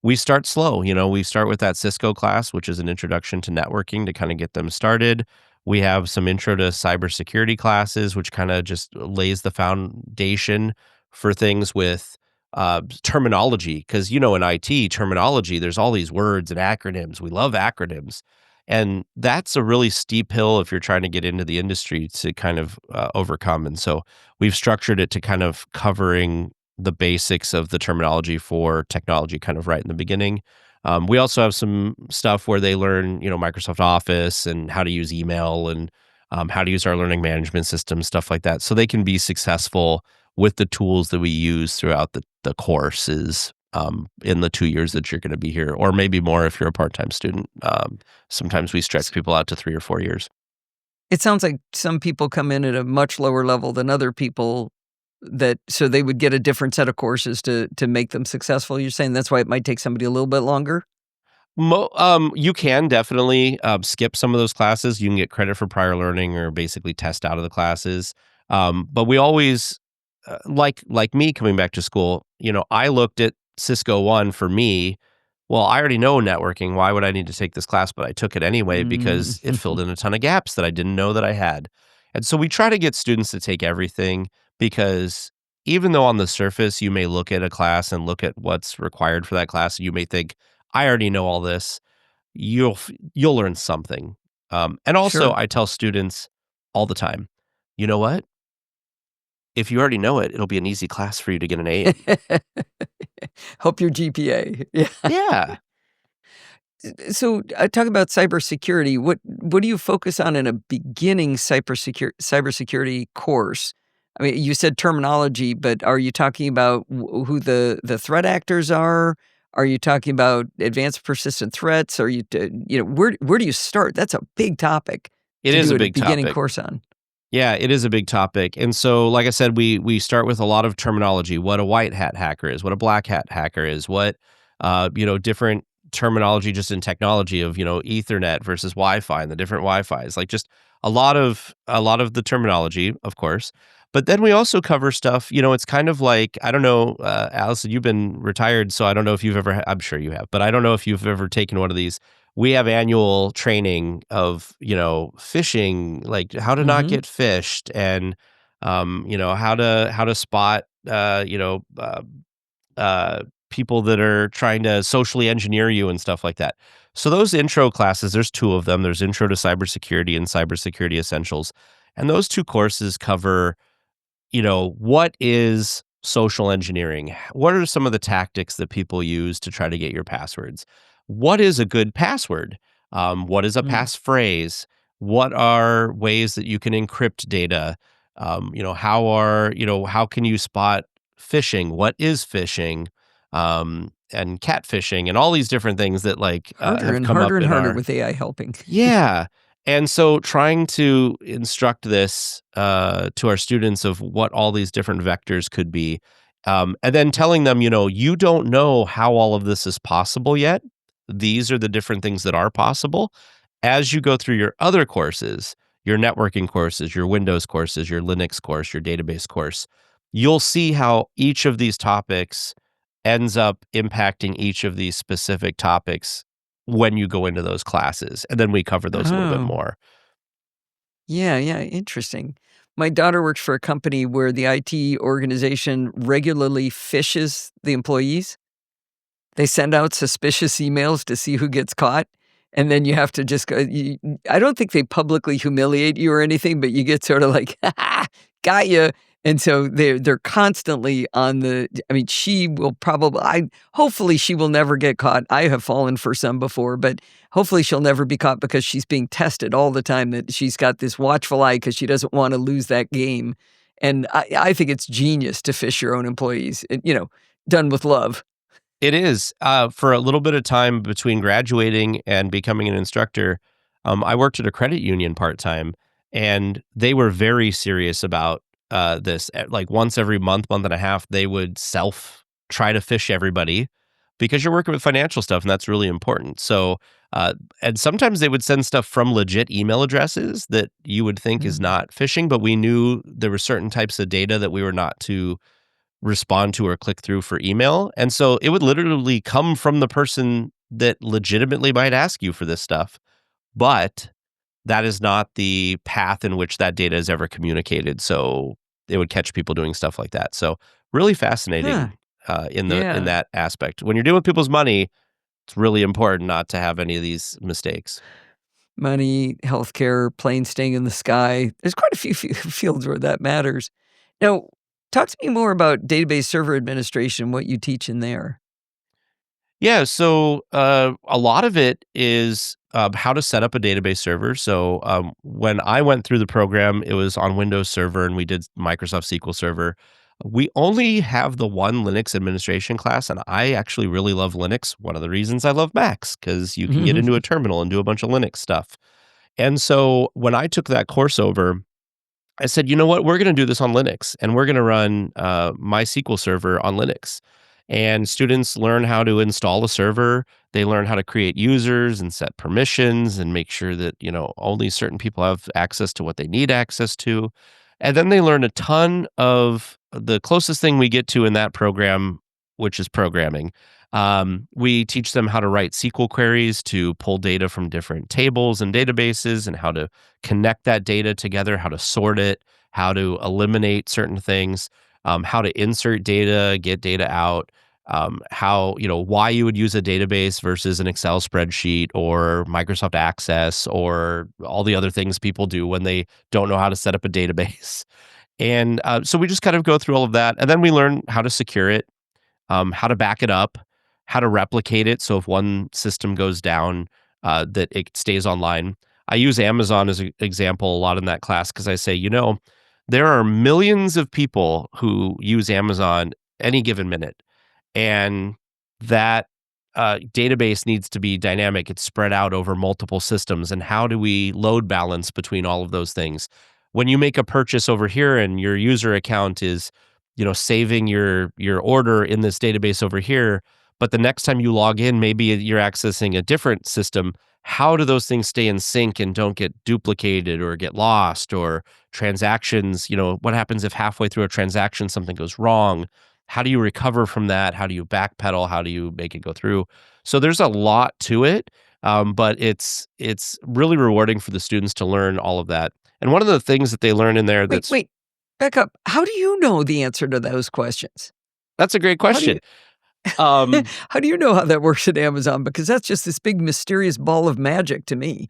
we start slow. We start with that Cisco class, which is an introduction to networking to kinda get them started. We have some intro to cybersecurity classes, which kinda just lays the foundation for things with, terminology. Because in IT, terminology, there's all these words and acronyms. We love acronyms. And that's a really steep hill if you're trying to get into the industry to kind of, overcome, and so we've structured it to kind of covering the basics of the terminology for technology kind of right in the beginning. We also have some stuff where they learn, Microsoft Office and how to use email and how to use our learning management system, stuff like that, so they can be successful with the tools that we use throughout the courses in the 2 years that you're going to be here, or maybe more if you're a part-time student. Sometimes we stretch S- people out to 3 or 4 years. It sounds like some people come in at a much lower level than other people so they would get a different set of courses to make them successful. You're saying that's why it might take somebody a little bit longer? You can definitely skip some of those classes. You can get credit for prior learning or basically test out of the classes. But we always, like me coming back to school, I looked at Cisco One for me. Well, I already know networking. Why would I need to take this class? But I took it anyway because it Mm. filled in a ton of gaps that I didn't know that I had. And so we try to get students to take everything because even though on the surface you may look at a class and look at what's required for that class, you may think, I already know all this. You'll learn something. And also, Sure. I tell students all the time, you know what? If you already know it, it'll be an easy class for you to get an A in. Help your GPA. Yeah. Yeah. So, talk about cybersecurity. What do you focus on in a beginning cybersecurity course? I mean, you said terminology, but are you talking about who the threat actors are? Are you talking about advanced persistent threats? Are where do you start? That's a big topic It to is do a a big beginning topic. course on. Yeah, it is a big topic. And so, like I said, we start with a lot of terminology, what a white hat hacker is, what a black hat hacker is, what different terminology just in technology of, Ethernet versus Wi-Fi and the different Wi-Fis, like just a lot of the terminology, of course. But then we also cover stuff, it's kind of like, I don't know, Allison, you've been retired, so I don't know if you've ever, I'm sure you have, but I don't know if you've ever taken one of these. We have annual training of, fishing, like how to not Mhm. get fished and, how to spot, people that are trying to socially engineer you and stuff like that. So those intro classes, there's two of them. There's Intro to Cybersecurity and Cybersecurity Essentials. And those two courses cover, what is social engineering? What are some of the tactics that people use to try to get your passwords? What is a good password? What is a Mm. passphrase? What are ways that you can encrypt data? How can you spot phishing? What is phishing? And catfishing and all these different things that Harder have and come harder up and in harder our. with AI helping. Yeah. And so trying to instruct this to our students of what all these different vectors could be, and then telling them, you don't know how all of this is possible yet. These are the different things that are possible. As you go through your other courses, your networking courses, your Windows courses, your Linux course, your database course, you'll see how each of these topics ends up impacting each of these specific topics when you go into those classes, and then we cover those a little bit Oh. more. Yeah, yeah, interesting. My daughter works for a company where the IT organization regularly fishes the employees. They send out suspicious emails to see who gets caught, and then you have to just go I don't think they publicly humiliate you or anything, but you get sort of like, "Ha ha, got you." And so they're constantly on I mean, she will probably hopefully she will never get caught. I have fallen for some before, but hopefully she'll never be caught because she's being tested all the time that she's got this watchful eye because she doesn't wanna lose that game. And I think it's genius to fish your own employees, done with love. It is. For a little bit of time between graduating and becoming an instructor, I worked at a credit union part-time, and they were very serious about, this. Like, once every month, month and a half, they would self try to fish everybody because you're working with financial stuff, and that's really important. So, and sometimes they would send stuff from legit email addresses that you would think is Mm. not phishing, but we knew there were certain types of data that we were not to respond to or click through for email. And so it would literally come from the person that legitimately might ask you for this stuff. But that is not the path in which that data is ever communicated. So it would catch people doing stuff like that. So really Huh, fascinating in yeah. that aspect. When you're dealing with people's money, it's really important not to have any of these mistakes. Money, healthcare, planes staying in the sky. There's quite a few fields where that matters. Now, talk to me more about database server administration, what you teach in there. Yeah, so a lot of it is how to set up a database server. So when I went through the program, it was on Windows Server and we did Microsoft SQL Server. We only have the one Linux administration class, and I actually really love Linux. One of the reasons I love Macs, because you can get into a terminal and do a bunch of Linux stuff. And so when I took that course over, I said, you know what, we're going to do this on Linux, and we're going to run MySQL server on Linux. And students learn how to install a server. They learn how to create users and set permissions and make sure that, only certain people have access to what they need access to. And then they learn a ton of the closest thing we get to in that program, which is programming. We teach them how to write SQL queries to pull data from different tables and databases and how to connect that data together, how to sort it, how to eliminate certain things, how to insert data, get data out, why you would use a database versus an Excel spreadsheet or Microsoft Access or all the other things people do when they don't know how to set up a database. And so we just kind of go through all of that. And then we learn how to secure it, how to back it up, how to replicate it. So if one system goes down, that it stays online. I use Amazon as an example a lot in that class because I say, there are millions of people who use Amazon any given minute. And that database needs to be dynamic. It's spread out over multiple systems. And how do we load balance between all of those things? When you make a purchase over here and your user account is, saving your order in this database over here, but the next time you log in, maybe you're accessing a different system. How do those things stay in sync and don't get duplicated or get lost, or transactions? What happens if halfway through a transaction something goes wrong? How do you recover from that? How do you backpedal? How do you make it go through? So there's a lot to it, but it's really rewarding for the students to learn all of that. And one of the things that they learn in there Wait, back up. How do you know the answer to those questions? That's a great question. How do you know how that works at Amazon? Because that's just this big mysterious ball of magic to me.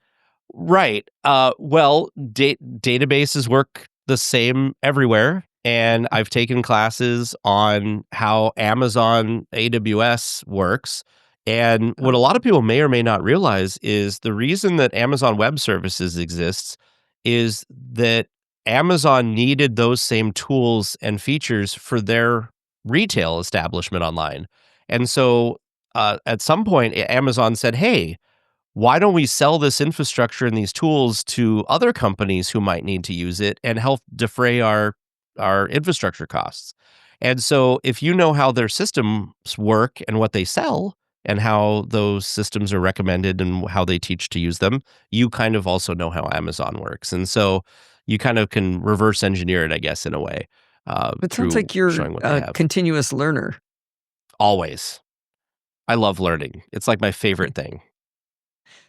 Right. Well, databases work the same everywhere. And I've taken classes on how Amazon AWS works. And what a lot of people may or may not realize is the reason that Amazon Web Services exists is that Amazon needed those same tools and features for their retail establishment online. And so at some point, Amazon said, hey, why don't we sell this infrastructure and these tools to other companies who might need to use it and help defray our infrastructure costs? And so if you know how their systems work and what they sell and how those systems are recommended and how they teach to use them, you kind of also know how Amazon works. And so you kind of can reverse engineer it, I guess, in a way. It sounds like you're a continuous learner. Always. I love learning. It's like my favorite thing.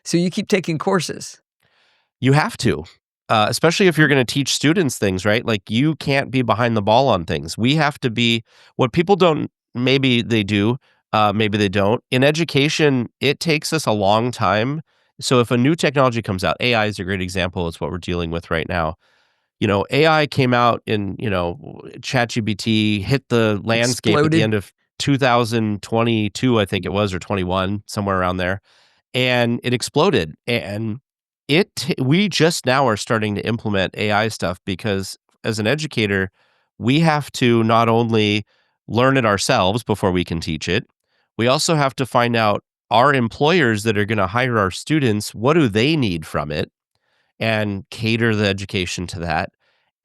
So you keep taking courses. You have to, especially if you're going to teach students things, right? Like you can't be behind the ball on things. We have to be what people don't, maybe they do, maybe they don't. In education, it takes us a long time. So if a new technology comes out, AI is a great example. It's what we're dealing with right now. AI came out in, ChatGPT hit the landscape at the end of 2022, I think it was, or 21, somewhere around there. And it exploded. And we just now are starting to implement AI stuff because as an educator, we have to not only learn it ourselves before we can teach it, we also have to find out our employers that are going to hire our students, what do they need from it, and cater the education to that.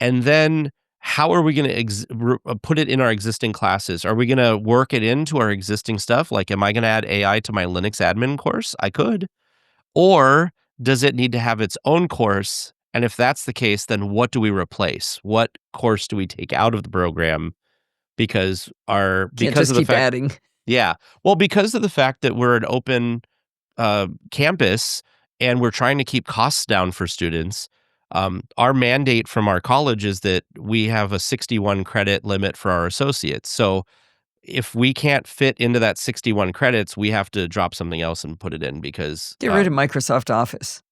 And then how are we going to put it in our existing classes? Are we going to work it into our existing stuff? Like, am I going to add AI to my Linux admin course? I could. Or does it need to have its own course? And if that's the case, then what do we replace? What course do we take out of the program? Because of the fact, adding. Yeah. Well, because of the fact that we're an open campus and we're trying to keep costs down for students, our mandate from our college is that we have a 61 credit limit for our associates. So if we can't fit into that 61 credits, we have to drop something else and put it in because... Get rid of Microsoft Office.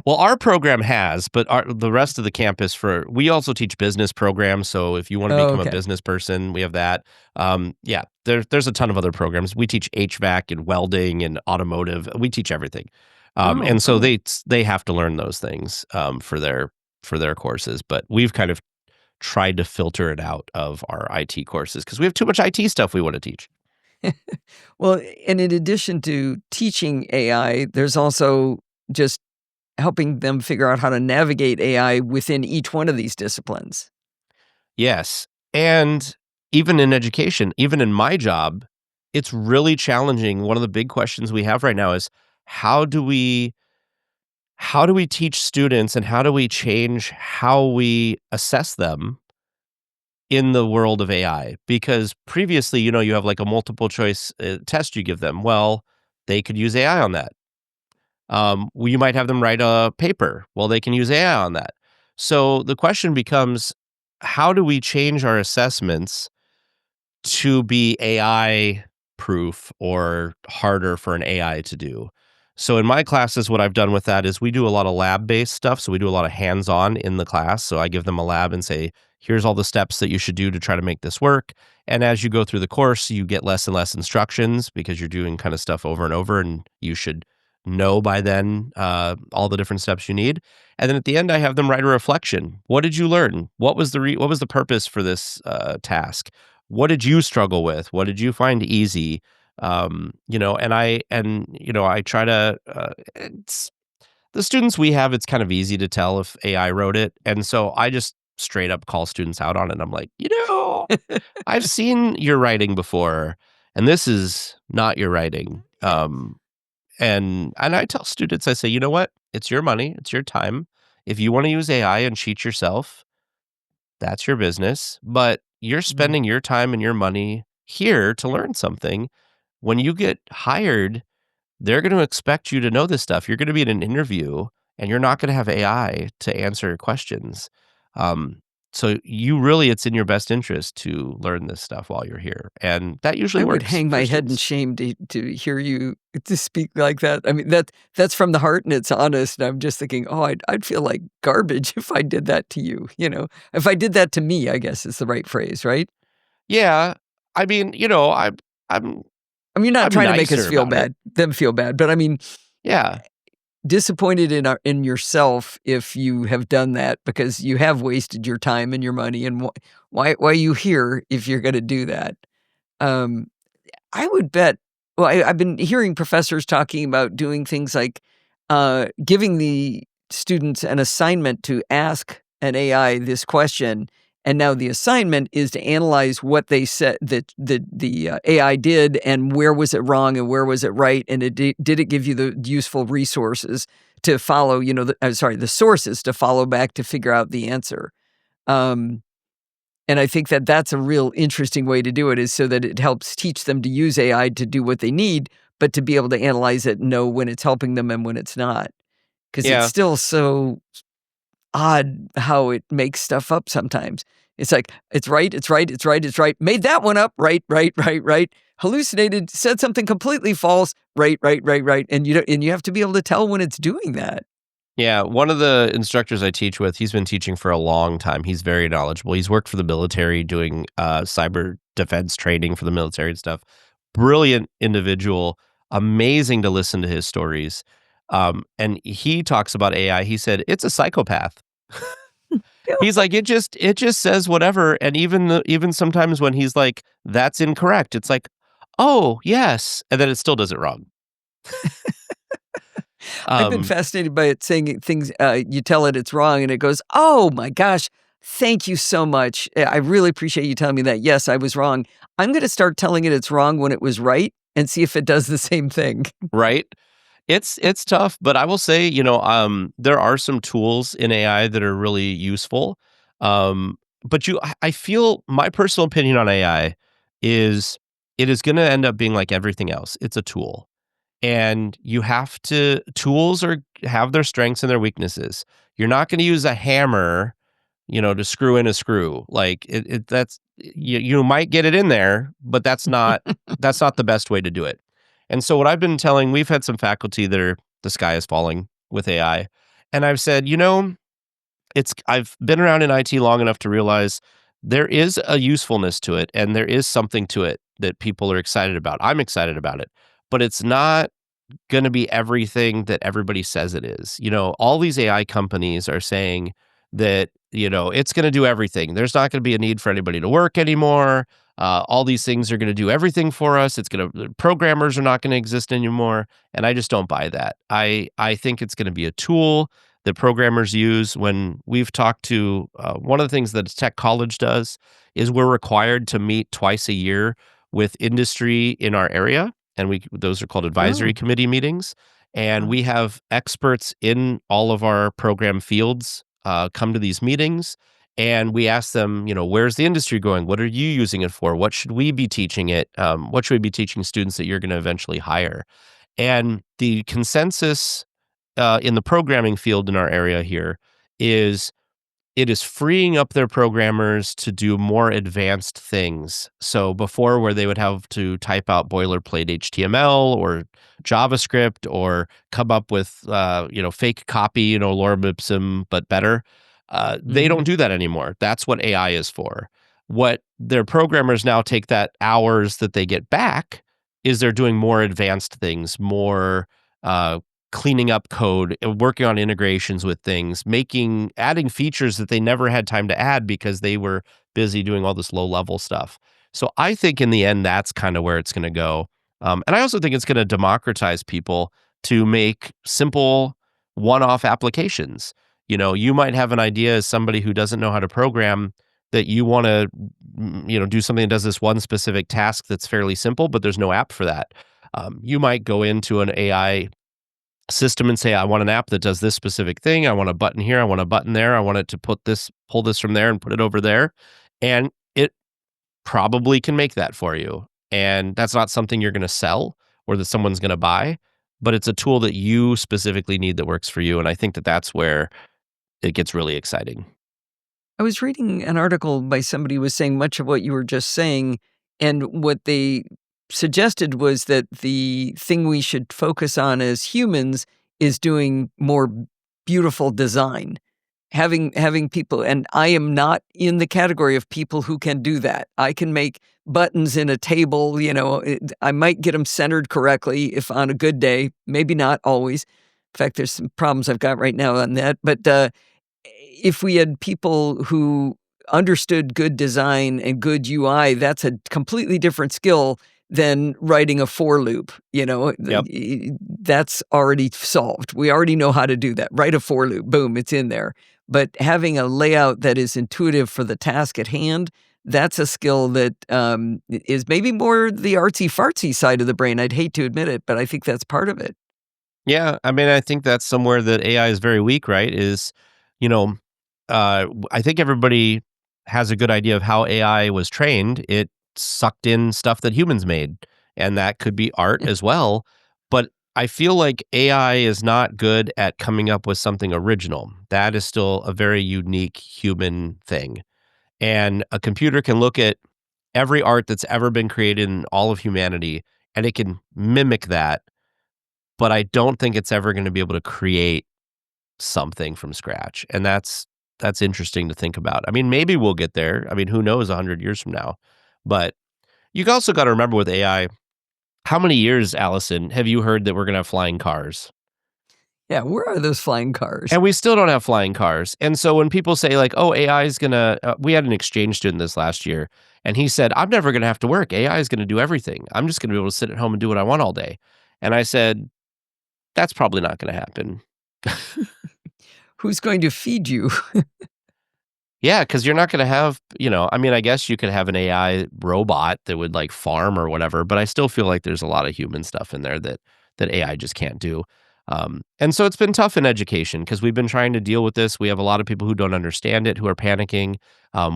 Well, our program has, but the rest of the campus we also teach business programs. So if you want to become a business person, we have that. There's a ton of other programs. We teach HVAC and welding and automotive. We teach everything. Oh, And so cool. they have to learn those things for their courses. But we've kind of tried to filter it out of our IT courses because we have too much IT stuff we want to teach. Well, and in addition to teaching AI, there's also just helping them figure out how to navigate AI within each one of these disciplines. Yes. And even in education, even in my job, it's really challenging. One of the big questions we have right now is how do we how do we teach students and how do we change how we assess them in the world of AI? Because previously, you have like a multiple choice test you give them. Well, they could use AI on that. Well, you might have them write a paper. Well, they can use AI on that. So the question becomes, how do we change our assessments to be AI proof or harder for an AI to do? So in my classes, what I've done with that is we do a lot of lab-based stuff. So we do a lot of hands-on in the class. So I give them a lab and say, here's all the steps that you should do to try to make this work. And as you go through the course, you get less and less instructions because you're doing kind of stuff over and over, and you should know by then all the different steps you need. And then at the end, I have them write a reflection. What did you learn? What was what was the purpose for this task? What did you struggle with? What did you find easy? I try to. It's the students we have. It's kind of easy to tell if AI wrote it, and so I just straight up call students out on it. I'm like, I've seen your writing before, and this is not your writing. And I tell students, I say, you know what? It's your money, it's your time. If you want to use AI and cheat yourself, that's your business. But you're Mm. spending your time and your money here to learn something. When you get hired, they're going to expect you to know this stuff. You're going to be in an interview and you're not going to have AI to answer your questions. Um, so it's in your best interest to learn this stuff while you're here. And that usually I would works hang for my head in students. shame to hear you to speak like that. I mean, that's from the heart and it's honest, and I'm just thinking, "Oh, I'd feel like garbage if I did that to you," you know? If I did that to me, I guess is the right phrase, right? Yeah. I mean, I'm I mean, you're not I'm trying to make us nicer feel about it. bad them feel bad, but I mean, Yeah. disappointed in yourself if you have done that because you have wasted your time and your money, and why are you here if you're gonna do that? Um I would bet well, I've been hearing professors talking about doing things like, giving the students an assignment to ask an AI this question, and now the assignment is to analyze what they said that the AI did and where was it wrong and where was it right, and did it give you the useful resources to follow, the sources to follow back to figure out the answer. Um and I think that that's a real interesting way to do it is so that it helps teach them to use AI to do what they need, but to be able to analyze it and know when it's helping them and when it's not. Because it's Yeah. still so odd how it makes stuff up sometimes. It's like, it's right, it's right, it's right, it's right. Made that one up, right, right, right, right. Hallucinated, said something completely false, right, right, right, right. And you have to be able to tell when it's doing that. Yeah, one of the instructors I teach with, he's been teaching for a long time. He's very knowledgeable. He's worked for the military doing cyber defense training for the military and stuff. Brilliant individual, amazing to listen to his stories. And he talks about AI. He said it's a psychopath. He's like it just says whatever, and even sometimes when he's like that's incorrect, it's like, "Oh, yes," and then it still does it wrong. I've been Um, fascinated by it saying things, you tell it it's wrong and it goes, "Oh my gosh, thank you so much. I really appreciate you telling me that. Yes, I was wrong. I'm gonna start telling it it's wrong when it was right and see if it does the same thing." right? It's tough, but I will say, there are some tools in AI that are really useful. But I feel my personal opinion on AI is it is going to end up being like everything else. It's a tool. And tools have their strengths and their weaknesses. You're not going to use a hammer, to screw in a screw. Like that's you might get it in there, but that's not the best way to do it. And so what I've been telling, we've had some faculty that are the sky is falling with AI. And I've said, I've been around in IT long enough to realize there is a usefulness to it and there is something to it that people are excited about. I'm excited about it, but it's not going to be everything that everybody says it is. All these AI companies are saying that, it's going to do everything. There's not going to be a need for anybody to work anymore. All these things are going to do everything for us. Programmers are not going to exist anymore. And I just don't buy that. I think it's going to be a tool that programmers use. When we've talked to, one of the things that Tech College does is we're required to meet twice a year with industry in our area. And those are called advisory Oh, committee meetings. And wow. we have experts in all of our program fields come to these meetings. And we ask them, where's the industry going? What are you using it for? What should we be teaching it? What should we be teaching students that you're going to eventually hire? And the consensus in the programming field in our area here is it is freeing up their programmers to do more advanced things. So before, where they would have to type out boilerplate HTML or JavaScript or come up with fake copy, lorem ipsum but better, they Mhm. don't do that anymore. That's what AI is for. What their programmers now take that hours that they get back is they're doing more advanced things, more uh, cleaning up code, working on integrations with things, adding features that they never had time to add because they were busy doing all this low level stuff. So I think in the end, that's kind of where it's going to go. And I also think it's going to democratize people to make simple one-off applications. You might have an idea as somebody who doesn't know how to program, that you want to, do something that does this one specific task that's fairly simple, but there's no app for that. You might go into an AI system and say, I want an app that does this specific thing. I want a button here. I want a button there. I want it to pull this from there and put it over there. And it probably can make that for you. And that's not something you're going to sell or that someone's going to buy, but it's a tool that you specifically need that works for you. And I think that that's where it gets really exciting. I was reading an article by somebody who was saying much of what you were just saying, and what they suggested was that the thing we should focus on as humans is doing more beautiful design. Having people, and I am not in the category of people who can do that. I can make buttons in a table, I might get them centered correctly if on a good day, maybe not always. In fact, there's some problems I've got right now on that, but if we had people who understood good design and good UI, that's a completely different skill than writing a for loop. Yep. That's already solved. We already know how to do that. Write a for loop, boom, it's in there. But having a layout that is intuitive for the task at hand, that's a skill that is maybe more the artsy fartsy side of the brain. I'd hate to admit it, but I think that's part of it. Yeah, I mean, I think that's somewhere that AI is very weak, right? You know, I think everybody has a good idea of how AI was trained. It sucked in stuff that humans made, and that could be art as well. But I feel like AI is not good at coming up with something original. That is still a very unique human thing. And a computer can look at every art that's ever been created in all of humanity, and it can mimic that, but I don't think it's ever gonna be able to create something from scratch, and that's interesting to think about. I mean, maybe we'll get there. I mean, who knows 100 years from now? But you also gotta remember with AI, how many years, Allison, have you heard that we're gonna have flying cars? Yeah, where are those flying cars? And we still don't have flying cars. And so when people say like, "Oh, AI is gonna," we had an exchange student this last year, and he said, "I'm never gonna have to work. AI is gonna do everything. I'm just gonna be able to sit at home and do what I want all day." And I said, "That's probably not gonna happen." Who's going to feed you? Yeah, because 'cause you're not gonna have, I mean, I guess you could have an AI robot that would, like, farm or whatever, but I still feel like there's a lot of human stuff in there that AI just can't do. And so it's been tough in education because 'cause we've been trying to deal with this. We have a lot of people who don't understand it, who are panicking.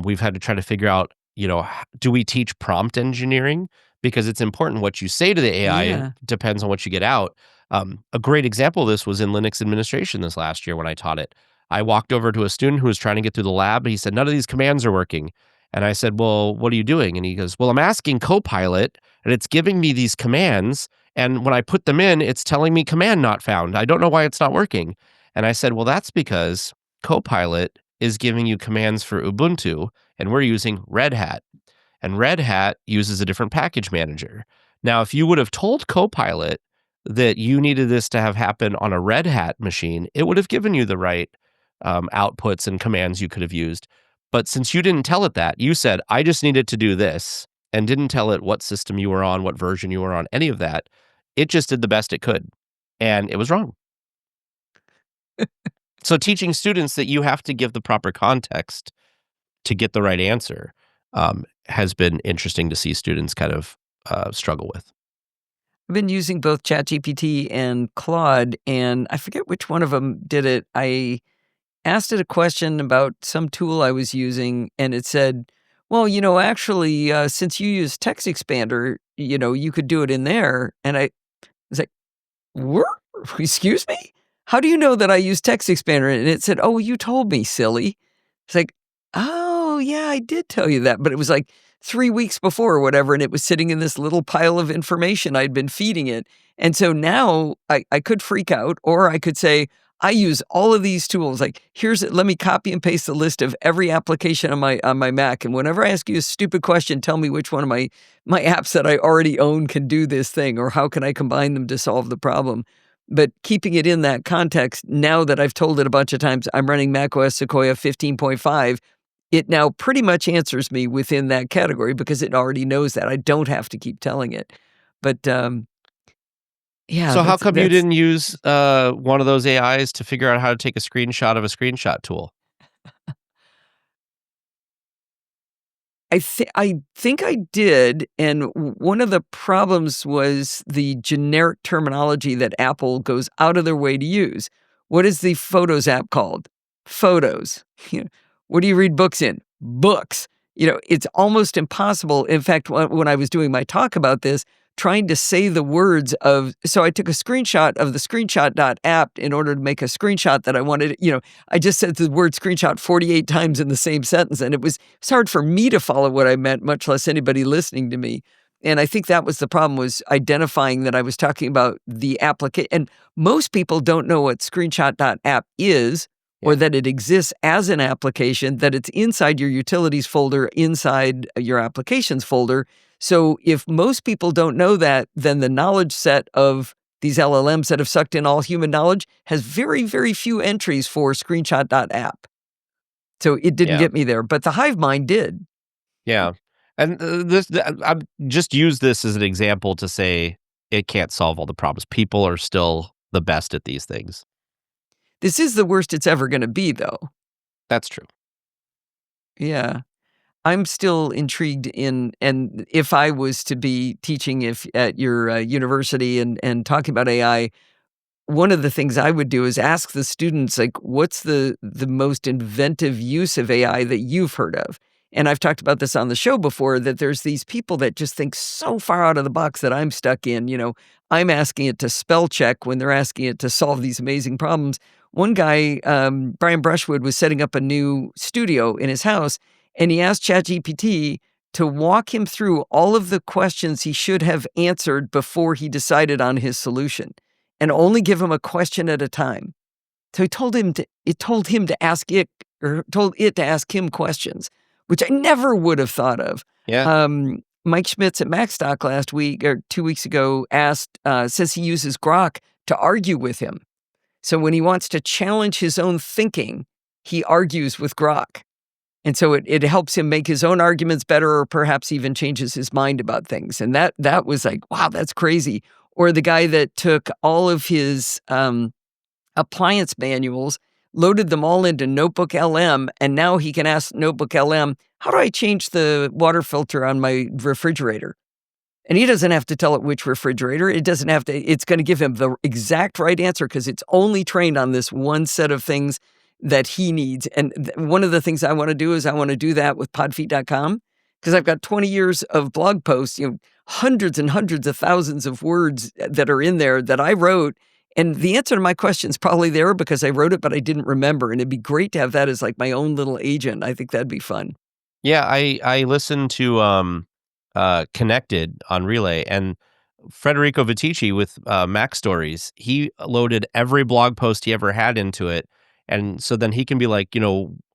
We've had to try to figure out, do we teach prompt engineering? Because it's important what you say to the AI Yeah. depends on what you get out. A great example of this was in Linux administration this last year when I taught it. I walked over to a student who was trying to get through the lab. He said, "None of these commands are working." And I said, "Well, what are you doing?" And he goes, "Well, I'm asking Copilot, and it's giving me these commands. And when I put them in, it's telling me command not found. I don't know why it's not working." And I said, "Well, that's because Copilot is giving you commands for Ubuntu, and we're using Red Hat. And Red Hat uses a different package manager. Now, if you would have told Copilot that you needed this to have happen on a Red Hat machine, it would have given you the right outputs and commands you could have used. But since you didn't tell it that, you said, I just needed to do this, and didn't tell it what system you were on, what version you were on, any of that. It just did the best it could. And it was wrong. So teaching students that you have to give the proper context to get the right answer has been interesting to see students kind of struggle with. I've been using both ChatGPT and Claude, and I forget which one of them did it. I asked it a question about some tool I was using, and it said, well, actually, since you use Text Expander, you could do it in there. And I was like, what? Excuse me? How do you know that I use Text Expander? And it said, oh, you told me, silly. It's like, oh, yeah, I did tell you that. But it was like 3 weeks before or whatever, and it was sitting in this little pile of information I'd been feeding it. And so now I could freak out, or I could say, I use all of these tools. Like, let me copy and paste the list of every application on my Mac. And whenever I ask you a stupid question, tell me which one of my apps that I already own can do this thing, or how can I combine them to solve the problem. But keeping it in that context, now that I've told it a bunch of times, I'm running macOS Sequoia 15.5, it now pretty much answers me within that category because it already knows that. I don't have to keep telling it. But yeah. So how come you didn't use one of those AIs to figure out how to take a screenshot of a screenshot tool? I think I did, and one of the problems was the generic terminology that Apple goes out of their way to use. What is the Photos app called? Photos. What do you read books in? Books. It's almost impossible. In fact, when I was doing my talk about this, trying to say the words so I took a screenshot of the screenshot.app in order to make a screenshot that I wanted. I just said the word screenshot 48 times in the same sentence, and it's hard for me to follow what I meant, much less anybody listening to me. And I think that was the problem, was identifying that I was talking about the application. And most people don't know what screenshot.app is, or that it exists as an application, that it's inside your utilities folder, inside your applications folder. So if most people don't know that, then the knowledge set of these LLMs that have sucked in all human knowledge has very, very few entries for screenshot.app. So it didn't get me there, but the hive mind did. Yeah. And I just use this as an example to say it can't solve all the problems. People are still the best at these things. This is the worst it's ever going to be, though. That's true. Yeah. I'm still intrigued and if I was to be teaching at your university and talking about AI, one of the things I would do is ask the students, like, what's the most inventive use of AI that you've heard of? And I've talked about this on the show before, that there's these people that just think so far out of the box that I'm stuck in. I'm asking it to spell check when they're asking it to solve these amazing problems. One guy, Brian Brushwood, was setting up a new studio in his house, and he asked ChatGPT to walk him through all of the questions he should have answered before he decided on his solution, and only give him a question at a time. So it told him to ask it, or told it to ask him questions, which I never would have thought of. Yeah. Mike Schmitz at MacStock last week or 2 weeks ago says he uses Grok to argue with him. So when he wants to challenge his own thinking, he argues with Grok. And so it helps him make his own arguments better, or perhaps even changes his mind about things. And that was like, wow, that's crazy. Or the guy that took all of his appliance manuals, loaded them all into Notebook LM, and now he can ask Notebook LM, how do I change the water filter on my refrigerator? And he doesn't have to tell it which refrigerator. It's going to give him the exact right answer because it's only trained on this one set of things that he needs. And one of the things I want to do is I want to do that with podfeet.com, because I've got 20 years of blog posts, hundreds and hundreds of thousands of words that are in there that I wrote. And the answer to my question is probably there because I wrote it, but I didn't remember. And it'd be great to have that as like my own little agent. I think that'd be fun. Yeah, I listened to Connected on Relay, and Federico Viticci with Mac Stories, he loaded every blog post he ever had into it. And so then he can be like,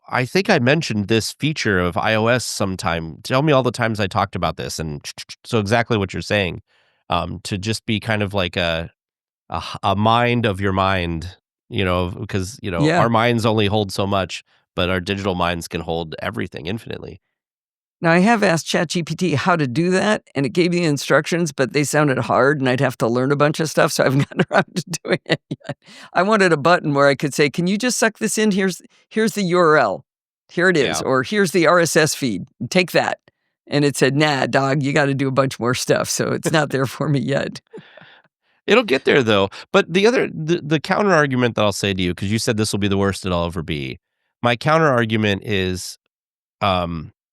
I think I mentioned this feature of iOS sometime. Tell me all the times I talked about this. And so exactly what you're saying, to just be kind of like a a mind of your mind, because, Yeah. our minds only hold so much, but our digital minds can hold everything infinitely. Now, I have asked ChatGPT how to do that, and it gave me the instructions, but they sounded hard, and I'd have to learn a bunch of stuff, so I haven't gotten around to doing it yet. I wanted a button where I could say, "Can you just suck this in? Here's the URL. Here it is," Yeah. or "Here's the RSS feed. Take that." And it said, "Nah, dog, you gotta do a bunch more stuff," so it's not there for me yet. It'll get there though. But the counter argument that I'll say to you, because you said this will be the worst it'll ever be. My counter argument is,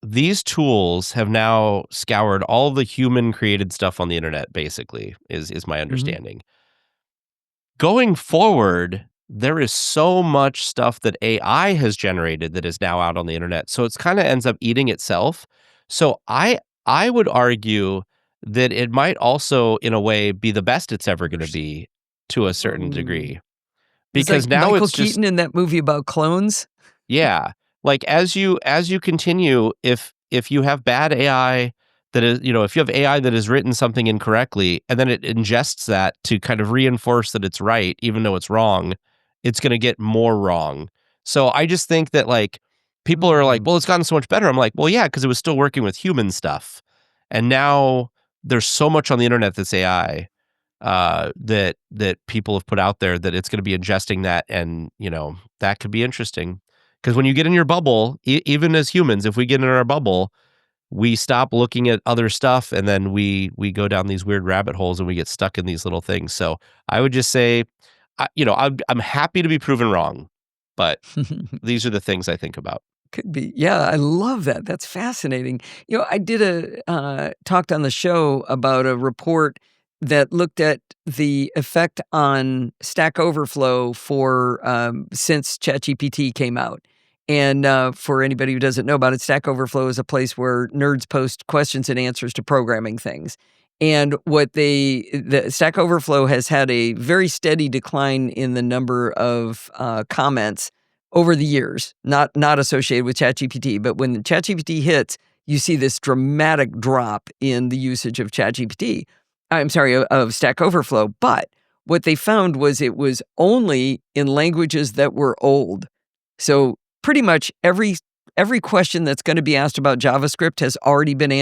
these tools have now scoured all the human created stuff on the internet, basically, is my Mhm. understanding. Going forward, there is so much stuff that AI has generated that is now out on the internet. So it's kind of ends up eating itself. So I would argue that it might also, in a way, be the best it's ever going to Worst. be to a certain Oh. degree. It's Because like now Michael it's just Keaton in that movie about clones. yeah. Like, as you continue, if you have bad AI that is, if you have AI that has written something incorrectly, and then it ingests that to kind of reinforce that it's right, even though it's wrong, it's gonna get more wrong. So I just think that, like, people are like, Mhm. "Well, it's gotten so much better." I'm like, "Well, yeah, because it was still working with human stuff." And now there's so much on the internet that's AI, that people have put out there that it's gonna be ingesting that, and, that could be interesting. Because when you get in your bubble, even as humans, if we get in our bubble, we stop looking at other stuff, and then we go down these weird rabbit holes, and we get stuck in these little things. So I would just say, I'm happy to be proven wrong, but these are the things I think about. Could be. Yeah, I love that. That's fascinating. I did talked on the show about a report that looked at the effect on Stack Overflow for since ChatGPT came out. And for anybody who doesn't know about it, Stack Overflow is a place where nerds post questions and answers to programming things. And the Stack Overflow has had a very steady decline in the number of comments over the years, not associated with ChatGPT, but when ChatGPT hits, you see this dramatic drop in the usage of ChatGPT. I'm sorry, of Stack Overflow. But what they found was it was only in languages that were old. So pretty much every question that's going to be asked about JavaScript has already been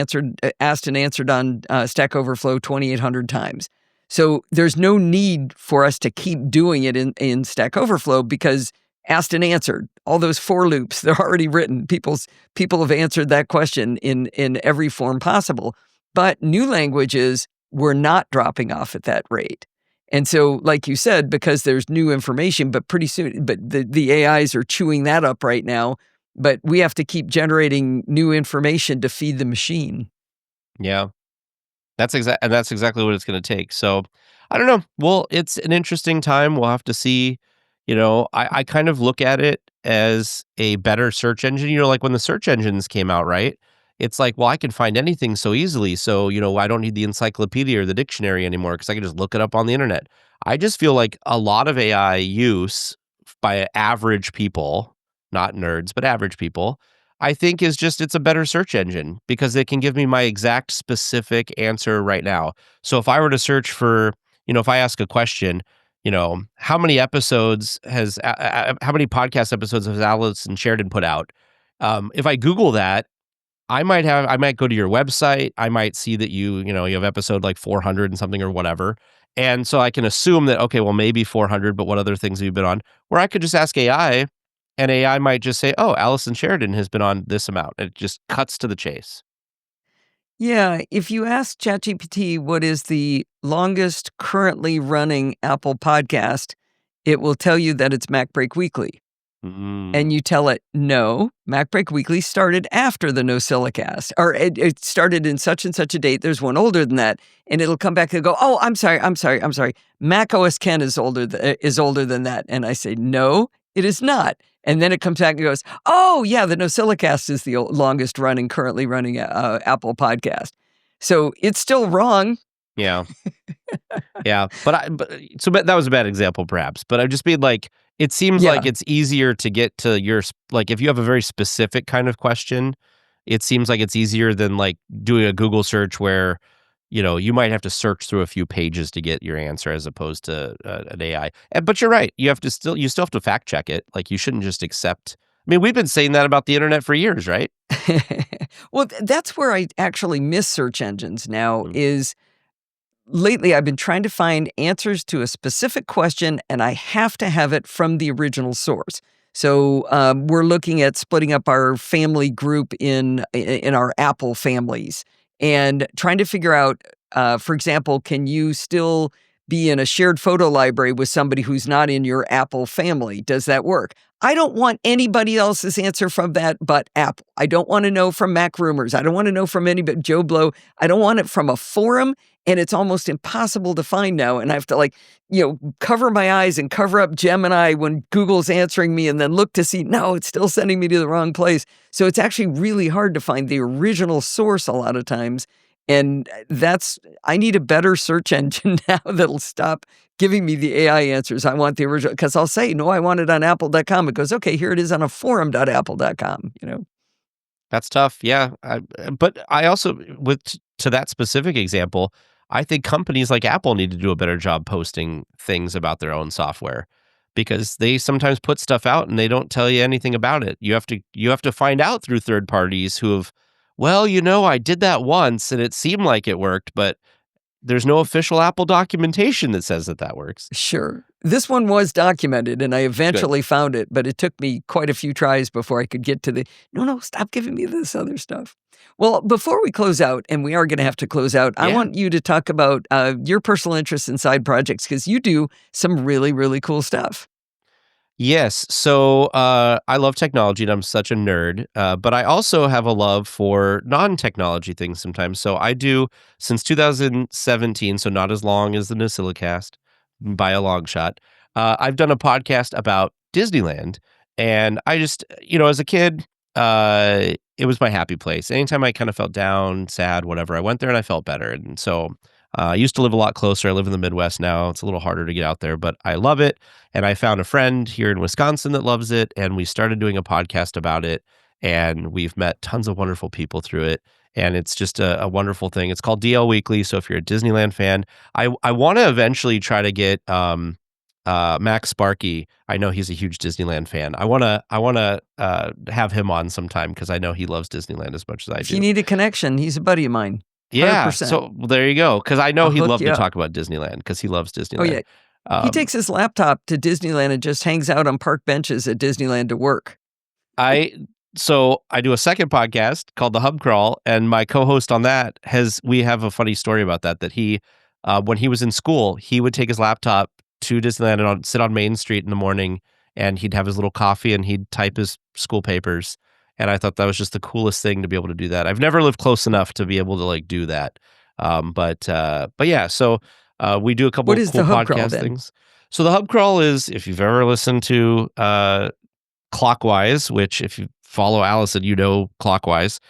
asked and answered on Stack Overflow 2,800 times. So there's no need for us to keep doing it in Stack Overflow because asked and answered. All those for loops, they're already written. People have answered that question in every form possible. But new languages were not dropping off at that rate. And so, like you said, because there's new information, but pretty soon, but the AIs are chewing that up right now. But we have to keep generating new information to feed the machine. Yeah. That's exactly what it's gonna take. So, I don't know. Well, it's an interesting time. We'll have to see. I kind of look at it as a better search engine. Like when the search engines came out, right? It's like, well, I can find anything so easily. So, I don't need the encyclopedia or the dictionary anymore because I can just look it up on the internet. I just feel like a lot of AI use by average people, not nerds, but average people, I think it's a better search engine because it can give me my exact specific answer right now. So if I were to search for, if I ask a question, how many how many podcast episodes has Allison Sheridan put out? If I Google that, I might go to your website. I might see that you have episode like 400 and something or whatever. And so I can assume that, okay, well, maybe 400, but what other things have you been on? Where I could just ask AI, and AI might just say, oh, Allison Sheridan has been on this amount. It just cuts to the chase. Yeah, if you ask ChatGPT what is the longest currently running Apple podcast, it will tell you that it's MacBreak Weekly. And Mm, you tell it, "No, MacBreak Weekly started after the NosillaCast, or it started in such and such a date. There's one older than that." And it'll come back and go, "Oh, I'm sorry, I'm sorry, I'm sorry. Mac OS Ken is older than that." And I say, "No, it is not." And then it comes back and goes, "Oh, yeah, the NosillaCast is the longest running, currently running Apple podcast." So it's still wrong. yeah. Yeah, but that was a bad example perhaps, but I just mean, like, it seems like Yeah. it's easier to get to like, if you have a very specific kind of question, it seems like it's easier than, like, doing a Google search where, you might have to search through a few pages to get your answer as opposed to an AI. But you're right. You still have to fact check it. Like, you shouldn't just accept. I mean, we've been saying that about the internet for years, right? Well, that's where I actually miss search engines now Mm. is lately I've been trying to find answers to a specific question, and I have to have it from the original source. So we're looking at splitting up our family group in our Apple families and trying to figure out, for example, can you still be in a shared photo library with somebody who's not in your Apple family? Does that work? I don't want anybody else's answer from that but Apple. I don't want to know from Mac Rumors. I don't want to know from anybody, Joe Blow. I don't want it from a forum, and it's almost impossible to find now. And I have to cover my eyes and cover up Gemini when Google's answering me and then look to see, no, it's still sending me to the wrong place. So it's actually really hard to find the original source a lot of times. And I need a better search engine now that'll stop giving me the AI answers. I want the original, because I'll say, no, I want it on apple.com. It goes, okay, here it is on a forum.apple.com, That's tough. Yeah. But I also, to that specific example, I think companies like Apple need to do a better job posting things about their own software, because they sometimes put stuff out and they don't tell you anything about it. You have to find out through third parties who have, well, I did that once and it seemed like it worked, but there's no official Apple documentation that says that works. Sure. This one was documented, and I Good. eventually found it, but it took me quite a few tries before I could get to no, stop giving me this other stuff. Well, before we close out, and we are going to have to close out, I Yeah. want you to talk about your personal interests in side projects, because you do some really, really cool stuff. Yes. So I love technology and I'm such a nerd, but I also have a love for non-technology things sometimes. So I do, since 2017, so not as long as the Nosilicast by a long shot, I've done a podcast about Disneyland. And I just, as a kid, it was my happy place. Anytime I kind of felt down, sad, whatever, I went there and I felt better. And so I used to live a lot closer. I live in the Midwest now. It's a little harder to get out there, but I love it. And I found a friend here in Wisconsin that loves it. And we started doing a podcast about it. And we've met tons of wonderful people through it. And it's just a wonderful thing. It's called DL Weekly. So if you're a Disneyland fan, I want to eventually try to get Max Sparky. I know he's a huge Disneyland fan. I want to have him on sometime because I know he loves Disneyland as much as I do. If you need a connection, he's a buddy of mine. 100%. Yeah, so there you go. Because I know I'll he'd hook love you to up. talk about Disneyland because he loves Disneyland. Oh, yeah. He takes his laptop to Disneyland and just hangs out on park benches at Disneyland to work. So I do a second podcast called The Hub Crawl, and my co-host on that we have a funny story about that he, when he was in school, he would take his laptop to Disneyland and sit on Main Street in the morning, and he'd have his little coffee and he'd type his school papers. And I thought that was just the coolest thing to be able to do that. I've never lived close enough to be able to do that. But yeah, so we do a couple What of is cool the Hub Crawl podcast then? things. So the Hub Crawl is, if you've ever listened to Clockwise, which if you follow Allison, Clockwise.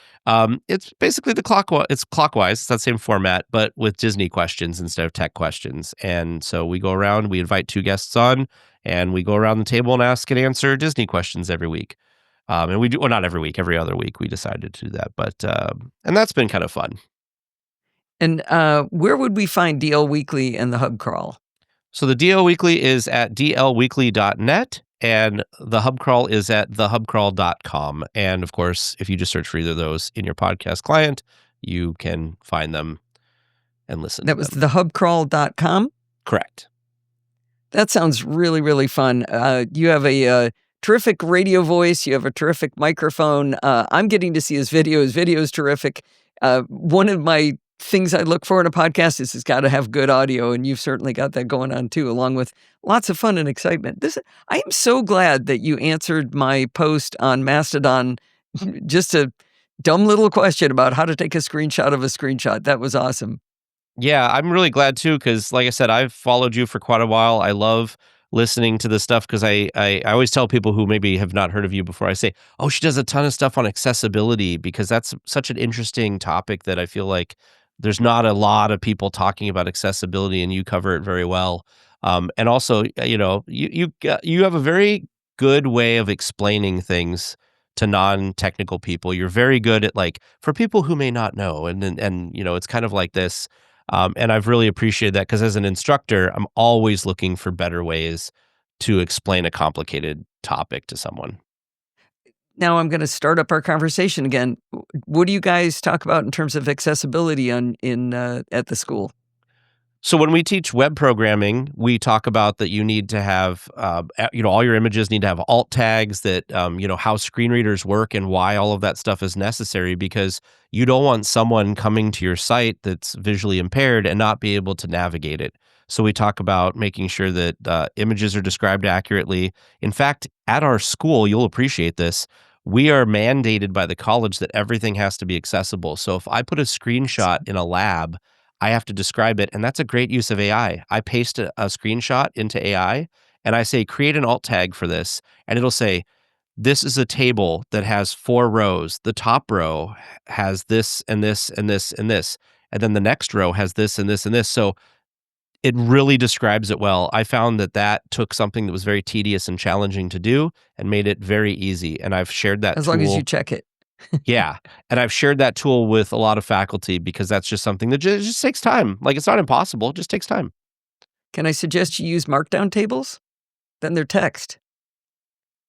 It's basically it's Clockwise. It's that same format, but with Disney questions instead of tech questions. And so we go around, we invite two guests on, and we go around the table and ask and answer Disney questions every week. And we do, well, not every week, every other week we decided to do that. But, and that's been kind of fun. And where would we find DL Weekly and the Hub Crawl? So the DL Weekly is at dlweekly.net. And the Hub Crawl is at thehubcrawl.com. And of course, if you just search for either of those in your podcast client, you can find them and listen to them. That was thehubcrawl.com? Correct. That sounds really, really fun. You have a terrific radio voice. You have a terrific microphone. I'm getting to see his video. His video is terrific. One of my things I look for in a podcast is it's got to have good audio, and you've certainly got that going on too, along with lots of fun and excitement. I am so glad that you answered my post on Mastodon, just a dumb little question about how to take a screenshot of a screenshot. That was awesome. Yeah, I'm really glad too, because like I said, I've followed you for quite a while. I love listening to this stuff because I always tell people who maybe have not heard of you before, I say, oh, she does a ton of stuff on accessibility, because that's such an interesting topic that I feel like there's not a lot of people talking about accessibility, and you cover it very well. And also, you have a very good way of explaining things to non-technical people. You're very good at, for people who may not know, and it's kind of like this. And I've really appreciated that because as an instructor, I'm always looking for better ways to explain a complicated topic to someone. Now I'm gonna start up our conversation again. What do you guys talk about in terms of accessibility at the school? So when we teach web programming, we talk about that you need to have, all your images need to have alt tags that, how screen readers work and why all of that stuff is necessary because you don't want someone coming to your site that's visually impaired and not be able to navigate it. So we talk about making sure that images are described accurately. In fact, at our school, you'll appreciate this. We are mandated by the college that everything has to be accessible. So if I put a screenshot in a lab, I have to describe it, and that's a great use of AI. I paste a screenshot into AI, and I say, create an alt tag for this, and it'll say, this is a table that has 4 rows. The top row has this and this and this and this, and then the next row has this and this and this. So it really describes it well. I found that took something that was very tedious and challenging to do and made it very easy, and I've shared that As tool. long as you check it. Yeah, and I've shared that tool with a lot of faculty because that's just something that just takes time. Like, it's not impossible, it just takes time. Can I suggest you use markdown tables? Then they're text.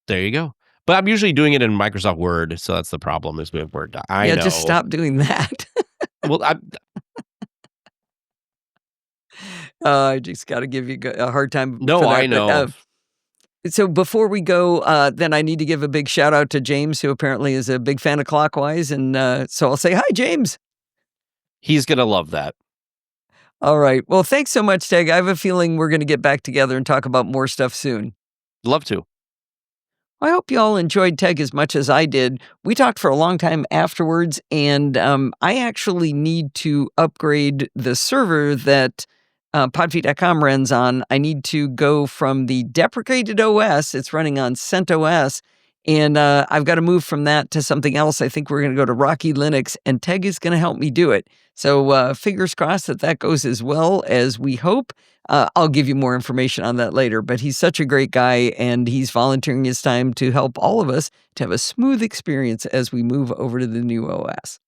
There you go. But I'm usually doing it in Microsoft Word, so that's the problem is we have Word. I know. Just stop doing that. Well, I just gotta give you a hard time no, for that. I know. So before we go, then I need to give a big shout out to James, who apparently is a big fan of Clockwise. And so I'll say, hi, James. He's going to love that. All right. Well, thanks so much, Tage. I have a feeling we're going to get back together and talk about more stuff soon. Love to. I hope you all enjoyed Teg as much as I did. We talked for a long time afterwards, and I actually need to upgrade the server that podfeet.com runs on. I need to go from the deprecated OS, it's running on CentOS, and I've got to move from that to something else. I think we're going to go to Rocky Linux, and Teg is going to help me do it. So fingers crossed that goes as well as we hope. I'll give you more information on that later, but he's such a great guy, and he's volunteering his time to help all of us to have a smooth experience as we move over to the new OS.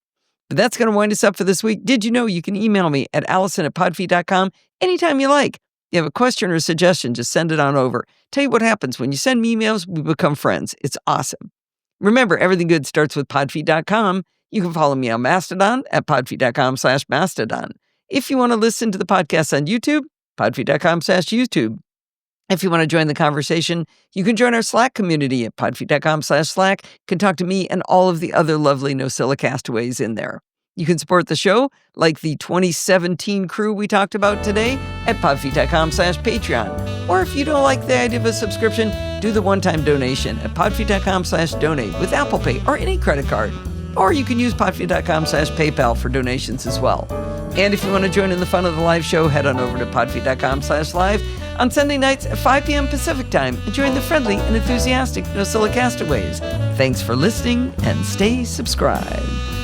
But that's going to wind us up for this week. Did you know you can email me at allison@podfeet.com anytime you like? You have a question or a suggestion, just send it on over. Tell you what happens when you send me emails, we become friends. It's awesome. Remember, everything good starts with podfeet.com. You can follow me on Mastodon at podfeet.com/Mastodon. If you want to listen to the podcast on YouTube, podfeet.com/YouTube. If you want to join the conversation, you can join our Slack community at podfeet.com/Slack. You can talk to me and all of the other lovely NoCilla castaways in there. You can support the show, like the 2017 crew we talked about today, at podfeet.com/Patreon. Or if you don't like the idea of a subscription, do the one-time donation at podfeet.com/donate with Apple Pay or any credit card. Or you can use podfeet.com/PayPal for donations as well. And if you want to join in the fun of the live show, head on over to podfeet.com/live on Sunday nights at 5 p.m. Pacific time and join the friendly and enthusiastic NoCilla castaways. Thanks for listening and stay subscribed.